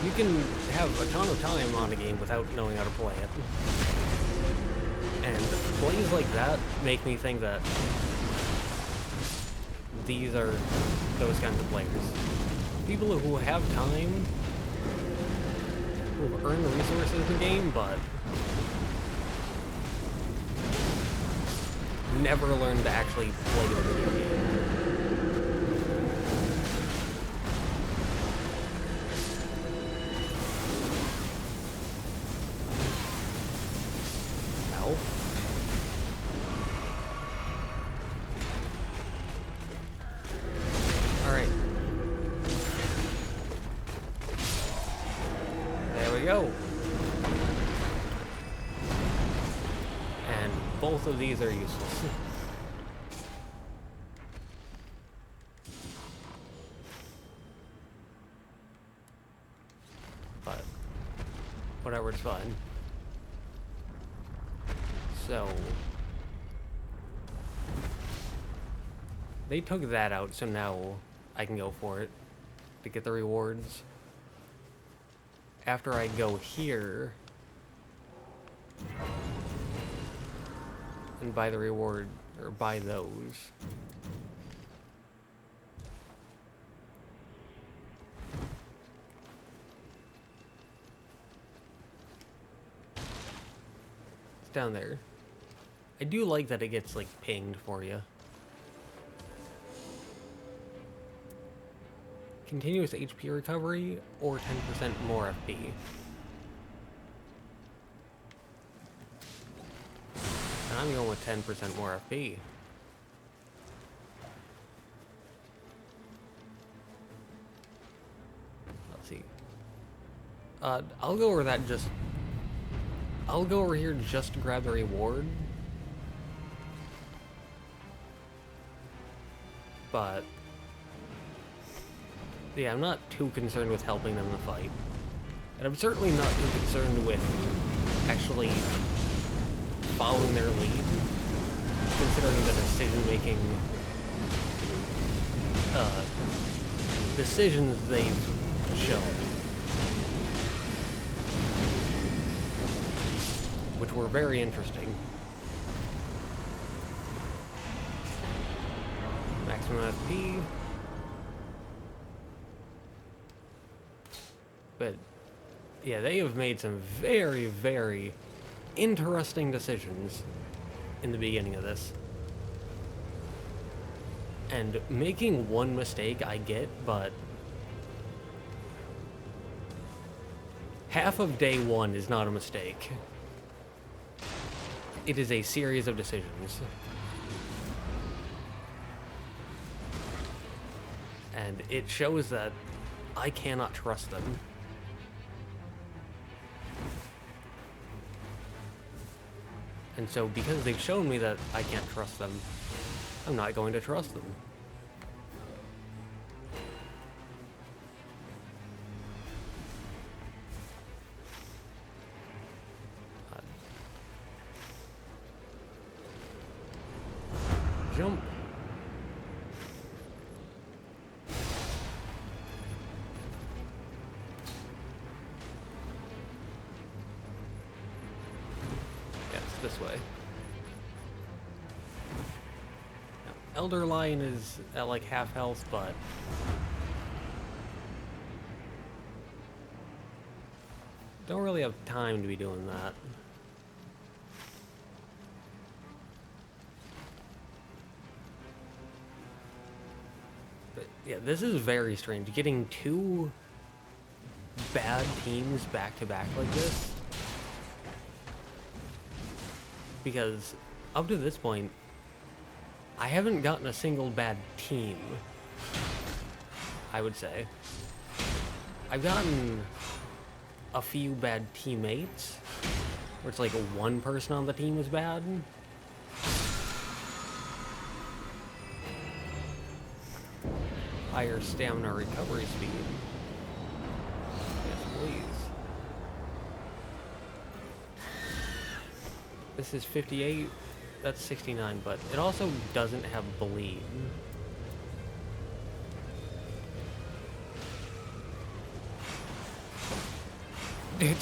You can have a ton of time on a game without knowing how to play it. And plays like that make me think that these are those kinds of players. People who have time, who have earned the resources in the game, but never learned to actually play the video game. Ow. Alright. There we go. And both of these are useless. But whatever, it's fine. So they took that out, so now I can go for it to get the rewards. After I go here and buy the reward, or buy those. It's down there. I do like that it gets, like, pinged for you. Continuous HP recovery, or 10% more FP. And I'm going with 10% more FP. I'll go over that just... I'll go over here just to grab the reward. But... yeah, I'm not too concerned with helping them in the fight. And I'm certainly not too concerned with actually following their lead, considering the decision-making decisions they've shown, which were very interesting. Maximum FP. But yeah, they have made some very, very interesting decisions in the beginning of this. And making one mistake, I get, but half of day one is not a mistake. It is a series of decisions. And it shows that I cannot trust them. And so, because they've shown me that I can't trust them, I'm not going to trust them. Jump. Yeah, it's this way. Elder Lion is at like half health, but don't really have time to be doing that. But yeah, this is very strange. Getting two bad teams back to back like this. Because up to this point, I haven't gotten a single bad team, I would say. I've gotten a few bad teammates, where it's like one person on the team is bad. Higher stamina recovery speed. Yes, please. This is 58. That's 69, but it also doesn't have bleed. Okay.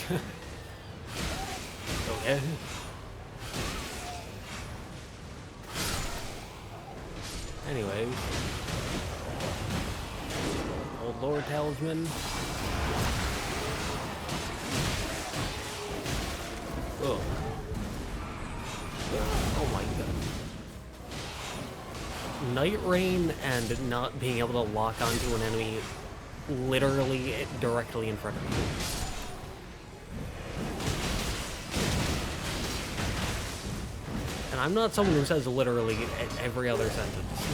Anyways. Old Lord Talisman. Oh. Oh my god. Nightreign and not being able to lock onto an enemy literally directly in front of you. And I'm not someone who says literally every other sentence.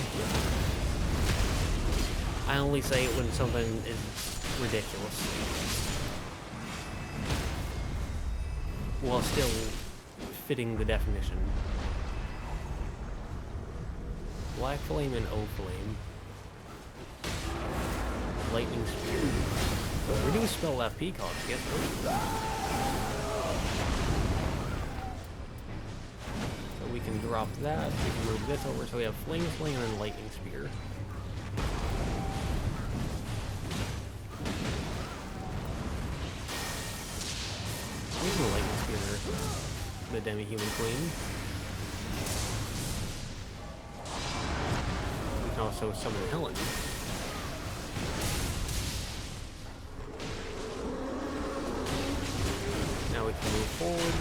I only say it when something is ridiculous. While still fitting the definition. Black Flame and O Flame. Lightning Spear. Reduce spell FP cost, yes. So we can drop that, we can move this over, so we have Flame Sling and then Lightning Spear. Here's the Lightning Spear, the Demi-Human Queen. We can also summon Helen. Now we can move forward.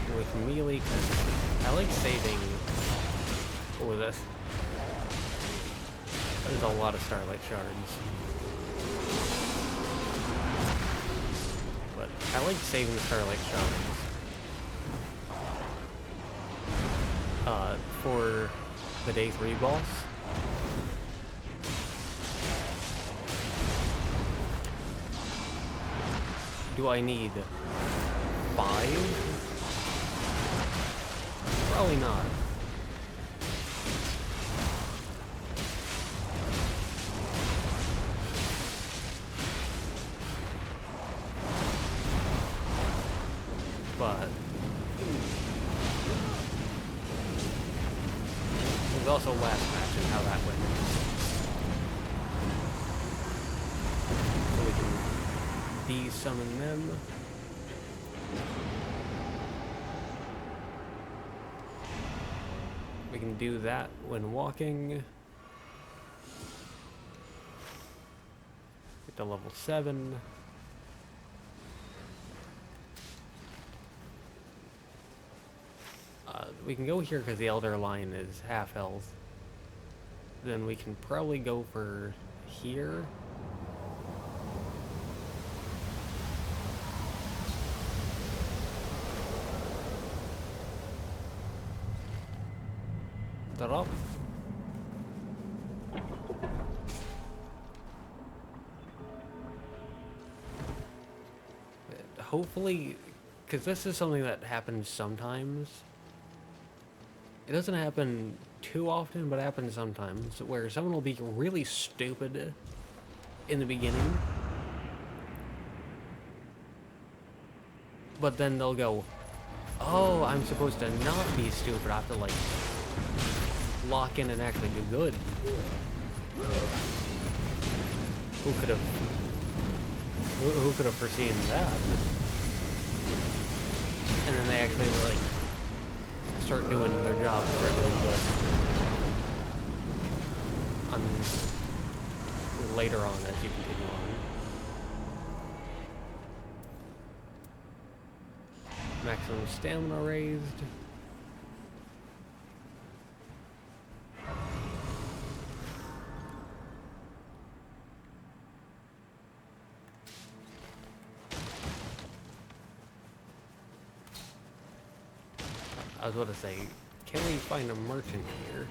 And we can melee, because I like saving. What was this? That is a lot of Starlight Shards. But I like saving the Starlight Shards. For the day 3 boss. Do I need 5? Probably not. But there's also last match and how that went. So we can de-summon them. We can do that when walking. Get to level 7. We can go here because the Elder Lion is half health. Then we can probably go for here. Is that up? Hopefully, because this is something that happens sometimes. It doesn't happen too often, but it happens sometimes, where someone will be really stupid in the beginning. But then they'll go, oh, I'm supposed to not be stupid. I have to, like, lock in and actually do good. Who could have foreseen that? And then they actually, like, start doing their job really good. Later on as you continue on. Maximum stamina raised. I was about to say, can we find a merchant here?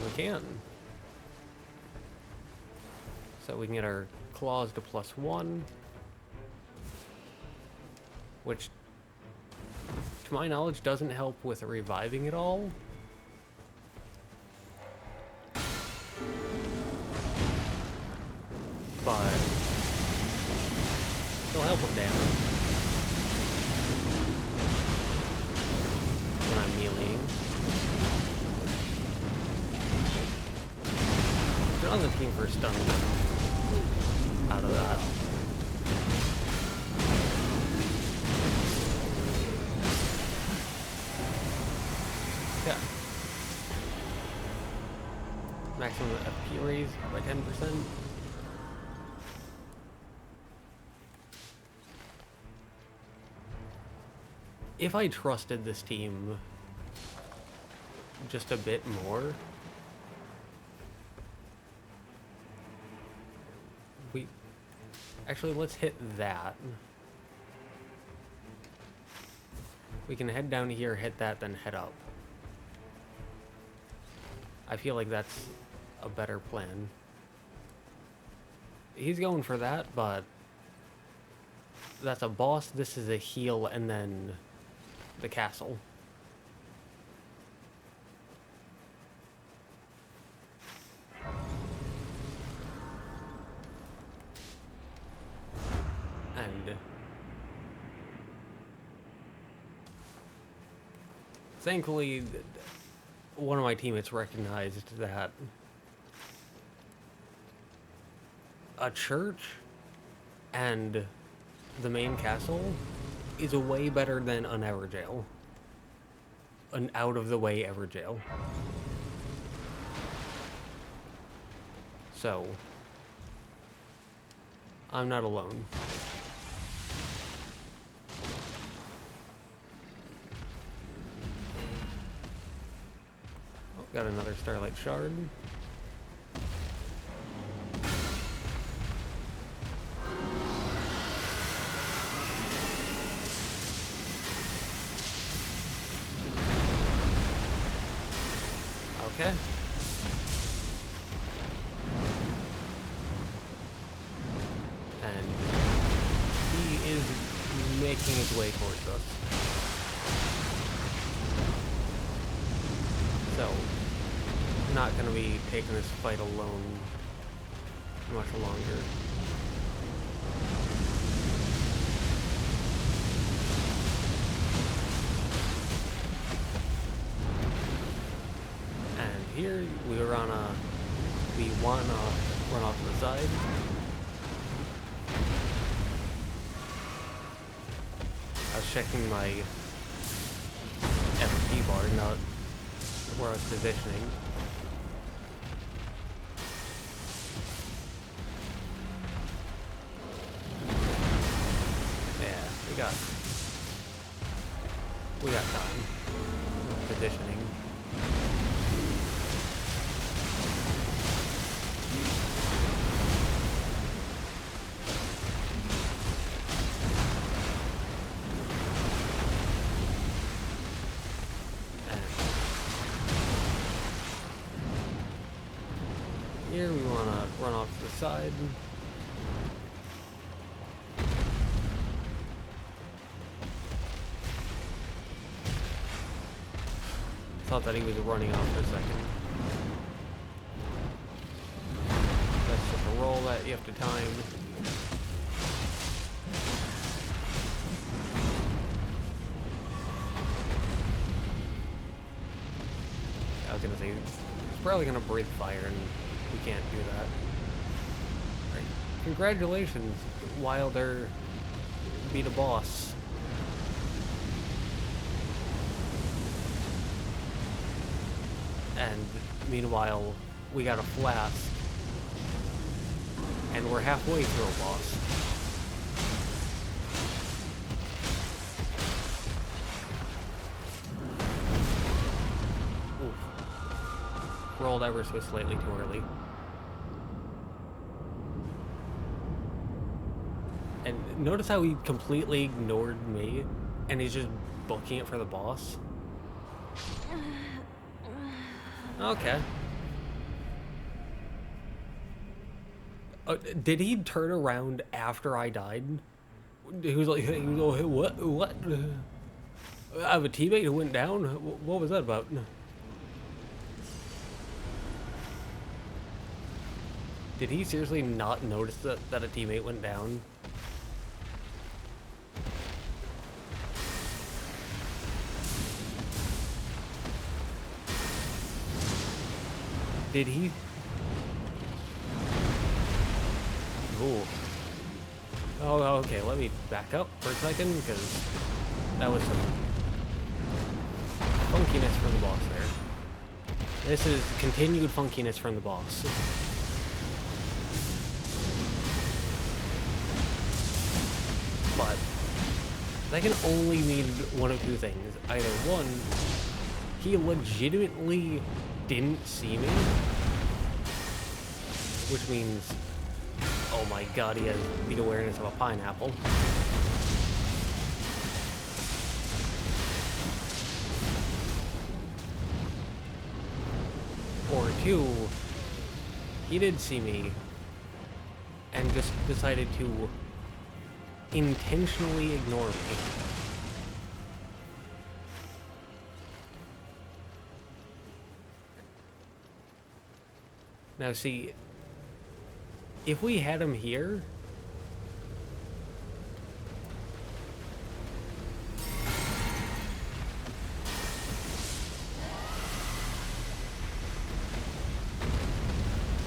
We can. So we can get our claws to +1. Which, to my knowledge, doesn't help with reviving at all. But it'll help with damage. When I'm meleeing. They're on the team for stunning them out of that. Yeah. Maximum FP raise by 10%. If I trusted this team just a bit more, actually, let's hit that. We can head down here, hit that, then head up. I feel like that's a better plan. He's going for that, but that's a boss, this is a heal, and then the castle. And thankfully, one of my teammates recognized that a church and the main castle is a way better than an Everjail. An out-of-the-way Everjail. So, I'm not alone. Oh, got another Starlight Shard. Okay. And way towards us. So, I'm not going to be taking this fight alone much longer. And here we want to run off to the side. I was checking my FP bar, not where I was positioning. Yeah, we got time. Positioning. Here we want to run off to the side. Thought that he was running off for a second. That's just a roll that you have to time. I was gonna say, he's probably gonna breathe fire and we can't do that. Right. Congratulations, Wilder beat a boss. And meanwhile, we got a flask. And we're halfway through a boss. Oof. Rolled ever so slightly too early. And notice how he completely ignored me, and he's just booking it for the boss. Okay. Did he turn around after I died? He was like, what? I have a teammate who went down? What was that about? Did he seriously not notice that a teammate went down? Did he? Ooh. Oh, okay, let me back up for a second, because that was some funkiness from the boss there. This is continued funkiness from the boss. But that can only mean one of two things. Either one, he legitimately didn't see me, which means, oh my god, he has the awareness of a pineapple. Or two, he did see me and just decided to intentionally ignore me. Now see, if we had him here,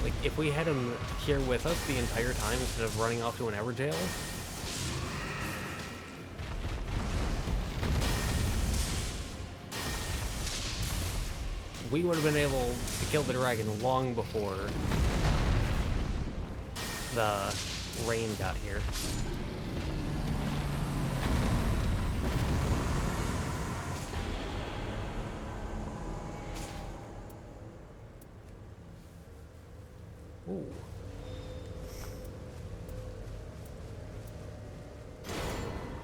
like if we had him here with us the entire time instead of running off to an Everjail, we would have been able to kill the dragon long before the rain got here. Ooh.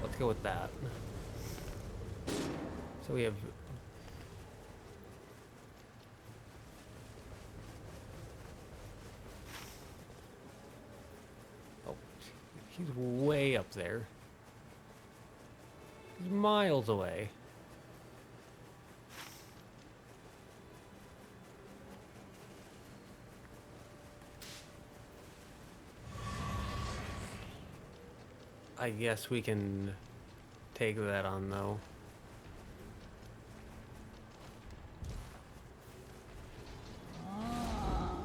Let's go with that. So we have he's way up there. He's miles away. I guess we can take that on, though.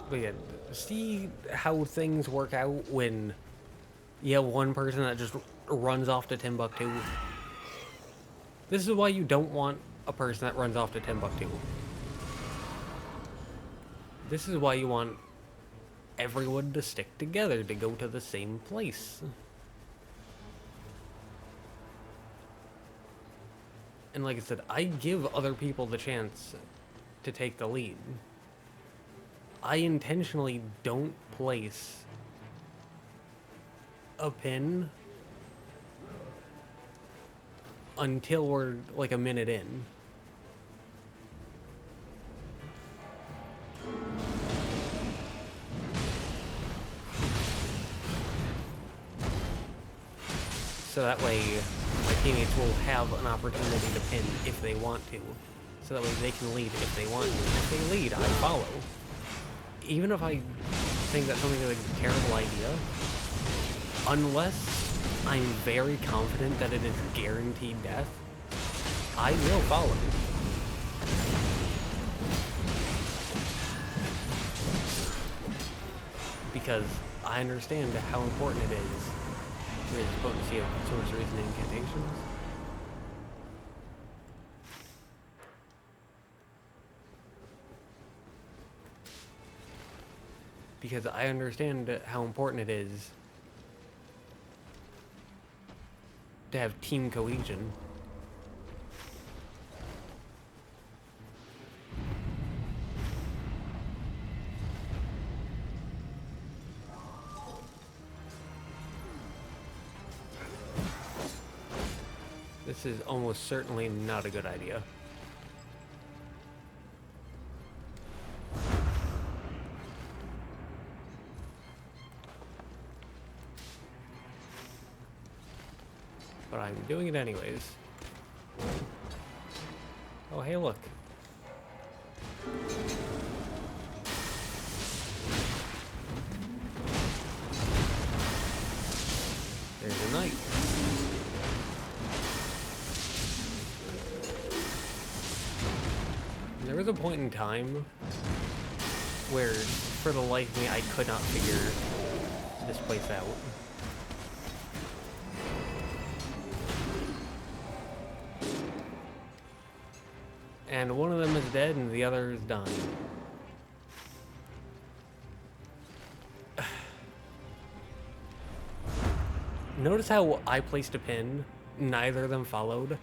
But yeah, see how things work out when you have one person that just runs off to Timbuktu? This is why you don't want a person that runs off to Timbuktu. This is why you want everyone to stick together to go to the same place. And like I said, I give other people the chance to take the lead. I intentionally don't place a pin until we're like a minute in. So that way my teammates will have an opportunity to pin if they want to. So that way they can lead if they want to. If they lead, I follow. Even if I think that something is a terrible idea, unless I'm very confident that it is guaranteed death, I will follow. Because I understand how important it is to the potency of sorceries and incantations. Because I understand how important it is to have team cohesion. This is almost certainly not a good idea. But I'm doing it anyways. Oh, hey, look. There's a knight. There was a point in time where, for the life of me, I could not figure this place out. And one of them is dead and the other is dying. Notice how I placed a pin, neither of them followed.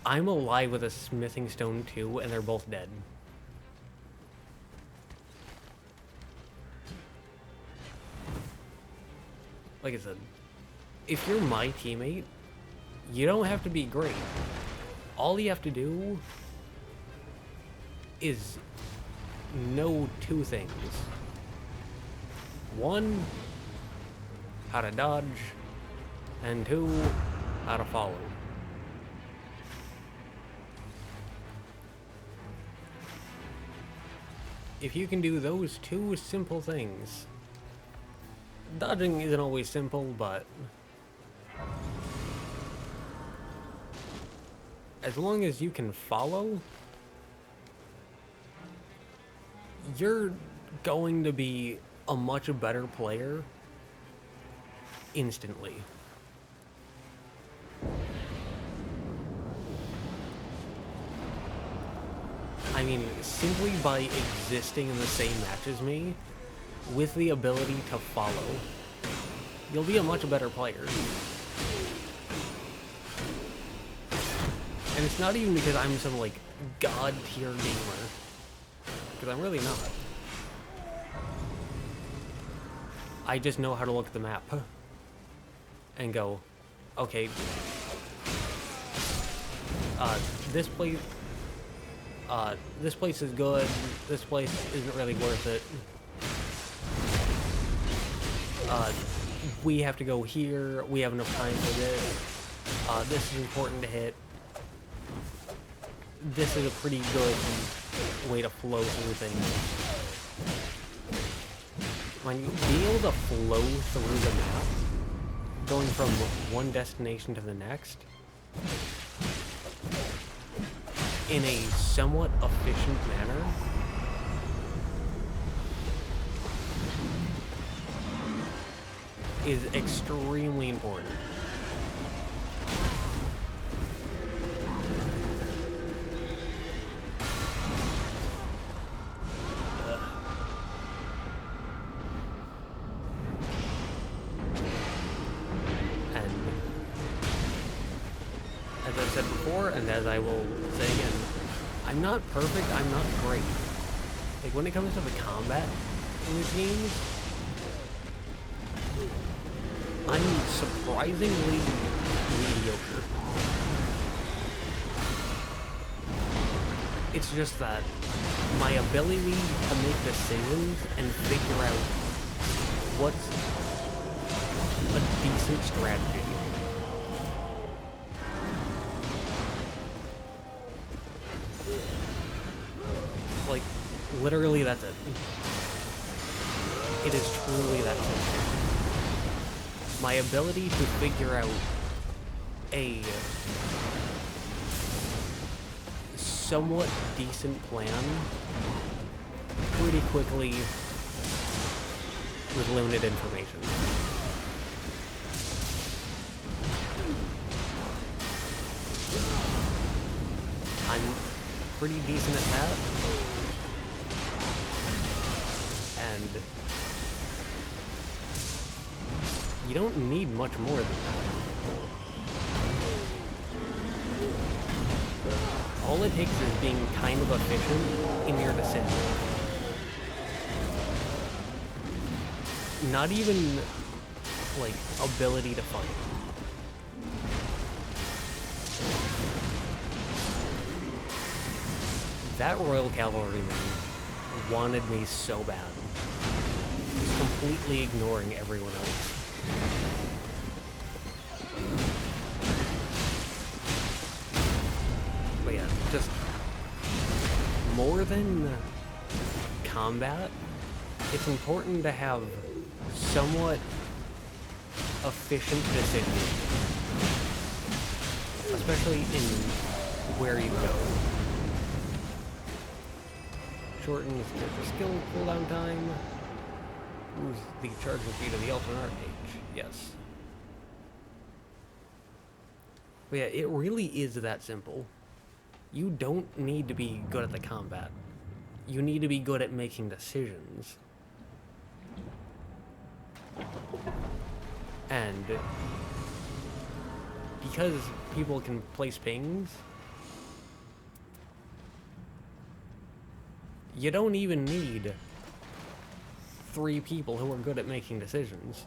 I'm alive with a smithing stone too, and they're both dead. Like I said, if you're my teammate, you don't have to be great. All you have to do is know two things. One, how to dodge, and two, how to follow. If you can do those two simple things, dodging isn't always simple, but as long as you can follow, you're going to be a much better player instantly. I mean, simply by existing in the same match as me, with the ability to follow, you'll be a much better player. And it's not even because I'm some, like, god-tier gamer. Because I'm really not. I just know how to look at the map and go, okay, this place is good, this place isn't really worth it. We have to go here, we have enough time for this. This is important to hit. this is a pretty good way to flow through things. When being able to flow through the map, going from one destination to the next, in a somewhat efficient manner, is extremely important. As I've said before, and as I will say again, I'm not perfect, I'm not great. Like, when it comes to the combat in these games, I'm surprisingly mediocre. It's just that my ability to make decisions and figure out what's a decent strategy. Like, literally that's it. It is truly that simple. My ability to figure out a somewhat decent plan pretty quickly with limited information. I'm pretty decent at that. And you don't need much more than that. All it takes is being kind of efficient in your decision. Not even, like, ability to fight. That Royal Cavalryman wanted me so bad. He's completely ignoring everyone else. But yeah, just more than combat, it's important to have somewhat efficient decisions, especially in where you go. Shortens character skill cooldown time. Moves the charging speed of the Elden Archmage. Yes. But yeah, it really is that simple. You don't need to be good at the combat. You need to be good at making decisions. And because people can place pings, you don't even need 3 people who are good at making decisions.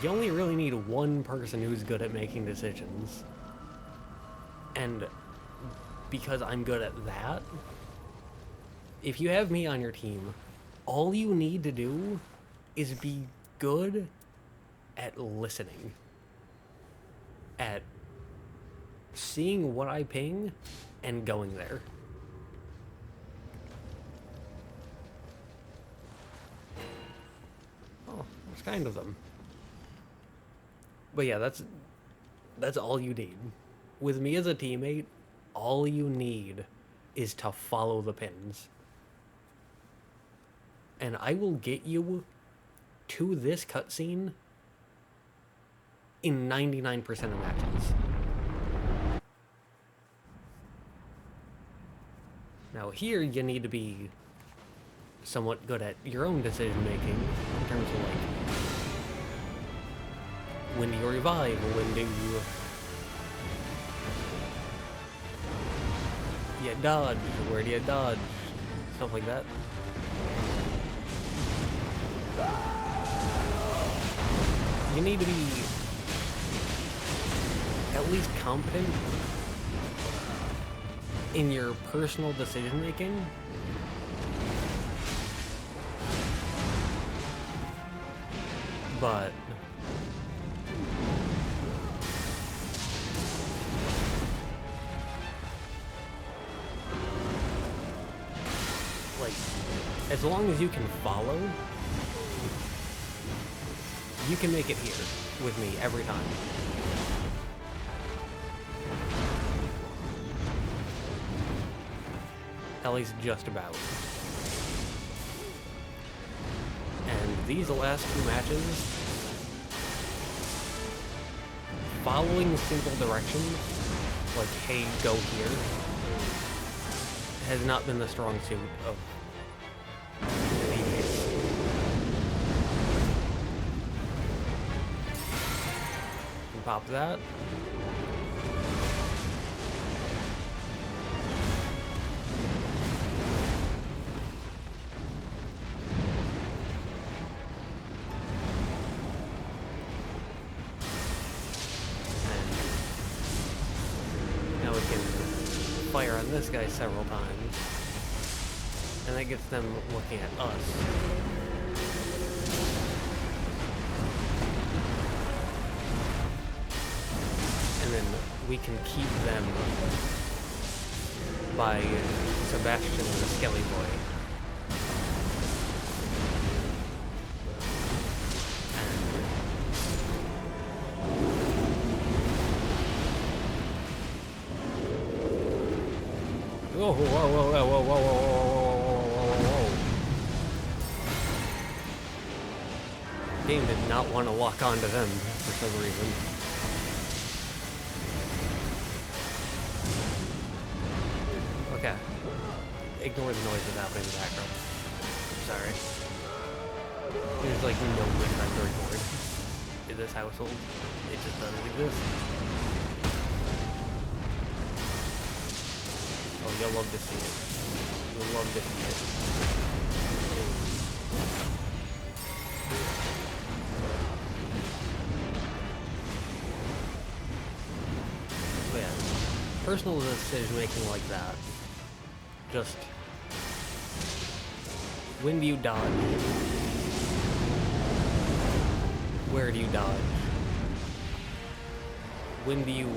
You only really need 1 person who's good at making decisions. And because I'm good at that, if you have me on your team, all you need to do is be good at listening. At seeing what I ping and going there. Oh, there's kind of them. But yeah, that's all you need. With me as a teammate, all you need is to follow the pins. And I will get you to this cutscene in 99% of matches. Now here, you need to be somewhat good at your own decision making in terms of like, when do you revive, when do you dodge, where do you dodge, stuff like that. You need to be at least competent in your personal decision making. But like, as long as you can follow, you can make it here with me every time. At least just about. And these last two matches, following simple directions, like, hey, go here, has not been the strong suit of these. Pop that. Fire on this guy several times, and that gets them looking at us. And then we can keep them by Sebastian and the Skelly Boy. Whoa, whoa, whoa, whoa, whoa, whoa, whoa, whoa, whoa, whoa. Game did not want to lock onto them for some reason. Okay. Ignore the noises happening in the background. Sorry. There's like no good time to record in this household. It just doesn't exist. Oh, you'll love to see it. You'll love to see it. But yeah, personal decision making like that. Just, when do you dodge? Where do you dodge? When do you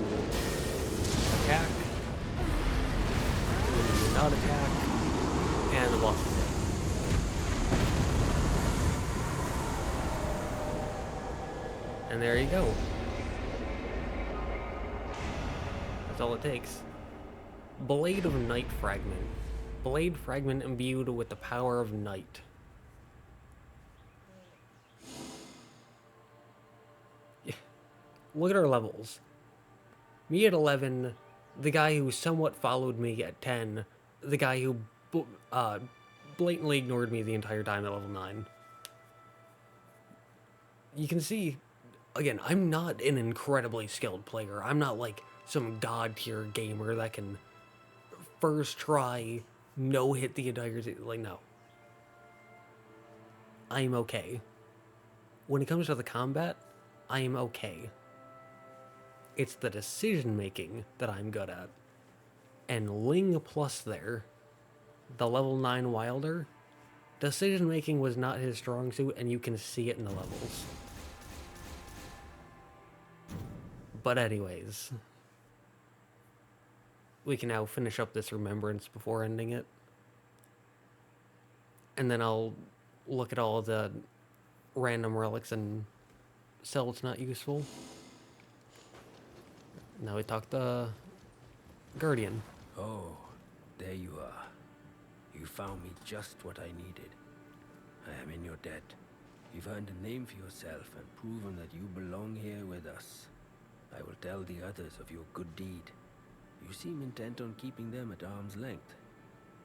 attack? Not attack, and the boss is dead. And there you go. That's all it takes. Blade of Night Fragment. Blade Fragment imbued with the power of night. Yeah. Look at our levels. Me at 11, the guy who somewhat followed me at 10, the guy who blatantly ignored me the entire time at level 9. You can see, again, I'm not an incredibly skilled player. I'm not like some god tier gamer that can first try no-hit the entire... Like, no. I'm okay. When it comes to the combat, I am okay. It's the decision-making that I'm good at. And Ling Plus there, the level 9 Wilder, decision-making was not his strong suit, and you can see it in the levels. But anyways, we can now finish up this Remembrance before ending it. And then I'll look at all of the random relics and sell what's not useful. Now we talk the Guardian. Oh, there you are. You found me just what I needed. I am in your debt. You've earned a name for yourself and proven that you belong here with us. I will tell the others of your good deed. You seem intent on keeping them at arm's length,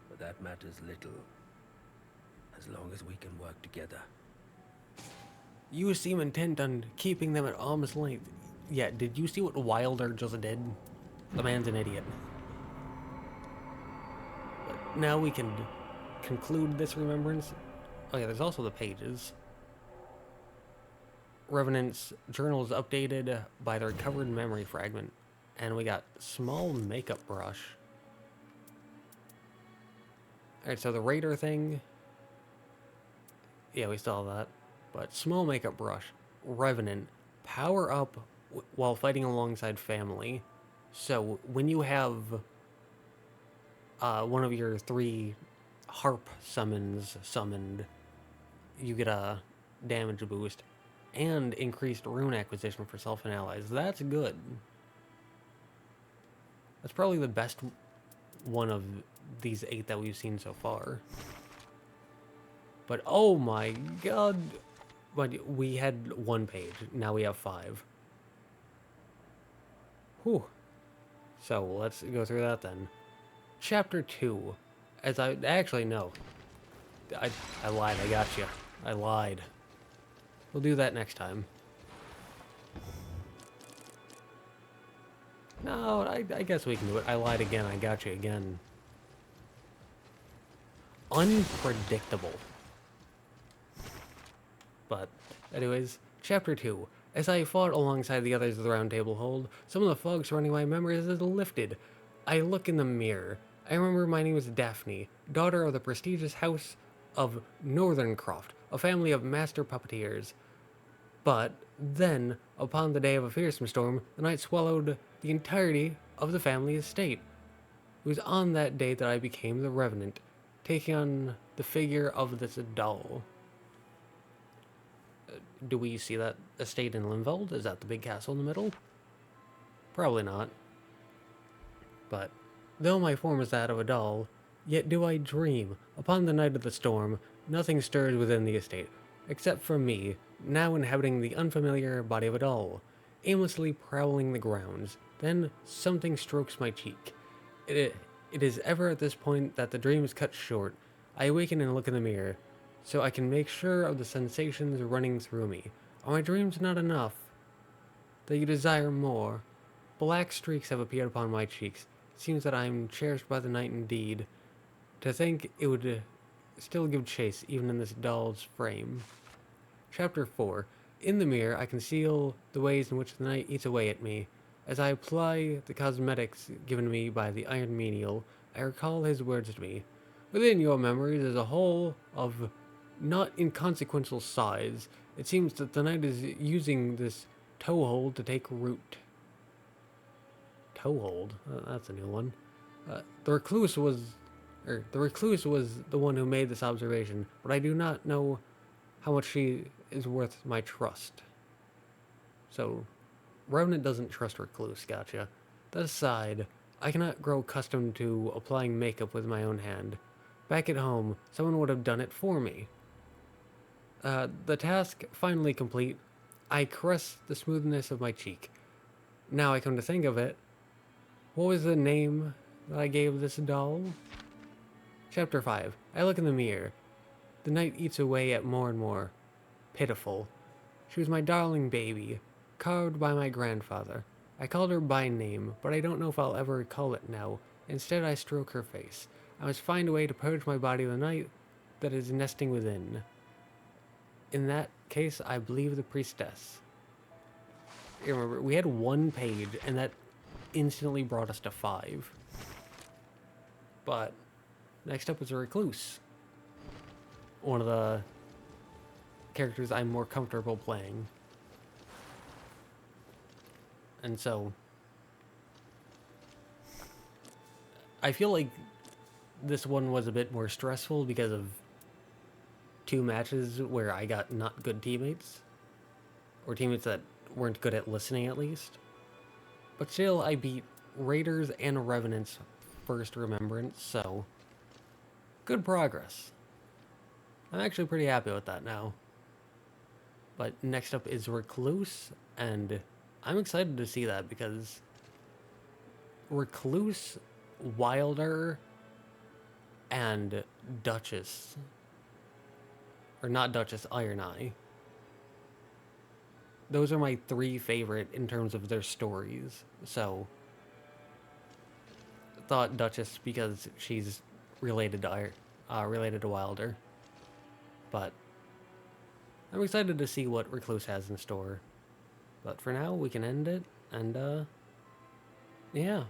but that matters little, as long as we can work together. You seem intent on keeping them at arm's length. Yeah, did you see what Wilder just did? The man's an idiot. But now we can conclude this remembrance. Oh yeah, there's also the pages. Revenant's journal is updated by the recovered memory fragment. And we got small makeup brush. Alright, so the Raider thing... Yeah, we still have that. But small makeup brush. Revenant power up while fighting alongside family. So when you have one of your 3 harp summons summoned, you get a damage boost and increased rune acquisition for self and allies. That's good. That's probably the best one of these 8 that we've seen so far. But oh my god. But we had 1 page. Now we have 5. Whew. So let's go through that then. Chapter 2. As I actually no. I lied. I got you. I lied. We'll do that next time. No, I guess we can do it. I lied again. I got you again. Unpredictable. But, anyways, Chapter 2. As I fought alongside the others of the Round Table Hold, some of the fog surrounding my memories is lifted. I look in the mirror. I remember my name was Daphne, daughter of the prestigious House of Northerncroft, a family of master puppeteers. But then, upon the day of a fearsome storm, the night swallowed the entirety of the family estate. It was on that day that I became the Revenant, taking on the figure of this doll. Do we see that estate in Linveld? Is that the big castle in the middle? Probably not. But, though my form is that of a doll, yet do I dream. Upon the night of the storm, nothing stirs within the estate, except for me, now inhabiting the unfamiliar body of a doll, aimlessly prowling the grounds. Then something strokes my cheek. It is ever at this point that the dream is cut short. I awaken and look in the mirror, so I can make sure of the sensations running through me. Are my dreams not enough? That you desire more? Black streaks have appeared upon my cheeks. It seems that I am cherished by the night indeed. To think it would still give chase even in this doll's frame. Chapter 4. In the mirror, I conceal the ways in which the night eats away at me. As I apply the cosmetics given me by the Iron Menial, I recall his words to me. Within your memories is a hole of not inconsequential size. It seems that the night is using this toehold to take root. Toehold? That's a new one. The recluse was the one who made this observation, but I do not know how much she is worth my trust. So, Revenant doesn't trust Recluse, gotcha. That aside, I cannot grow accustomed to applying makeup with my own hand. Back at home, someone would have done it for me. The task finally complete, I caress the smoothness of my cheek. Now I come to think of it, what was the name that I gave this doll? Chapter 5. I look in the mirror. The night eats away at more and more. Pitiful. She was my darling baby, carved by my grandfather. I called her by name, but I don't know if I'll ever recall it now. Instead, I stroke her face. I must find a way to purge my body of the night that is nesting within. In that case, I believe the priestess. You remember, we had 1 page, and that instantly brought us to 5. But next up is a recluse. One of the characters I'm more comfortable playing. And so I feel like this one was a bit more stressful because of 2 matches where I got not good teammates. Or teammates that weren't good at listening at least. But still, I beat Raiders and Revenant's first Remembrance, so good progress. I'm actually pretty happy with that now. But next up is Recluse, and I'm excited to see that because Recluse, Wilder, and Duchess, or not Duchess, Iron Eye. Those are my 3 favorite in terms of their stories. So, thought Duchess because she's related to Wilder. But I'm excited to see what Recluse has in store. But for now, we can end it, and yeah.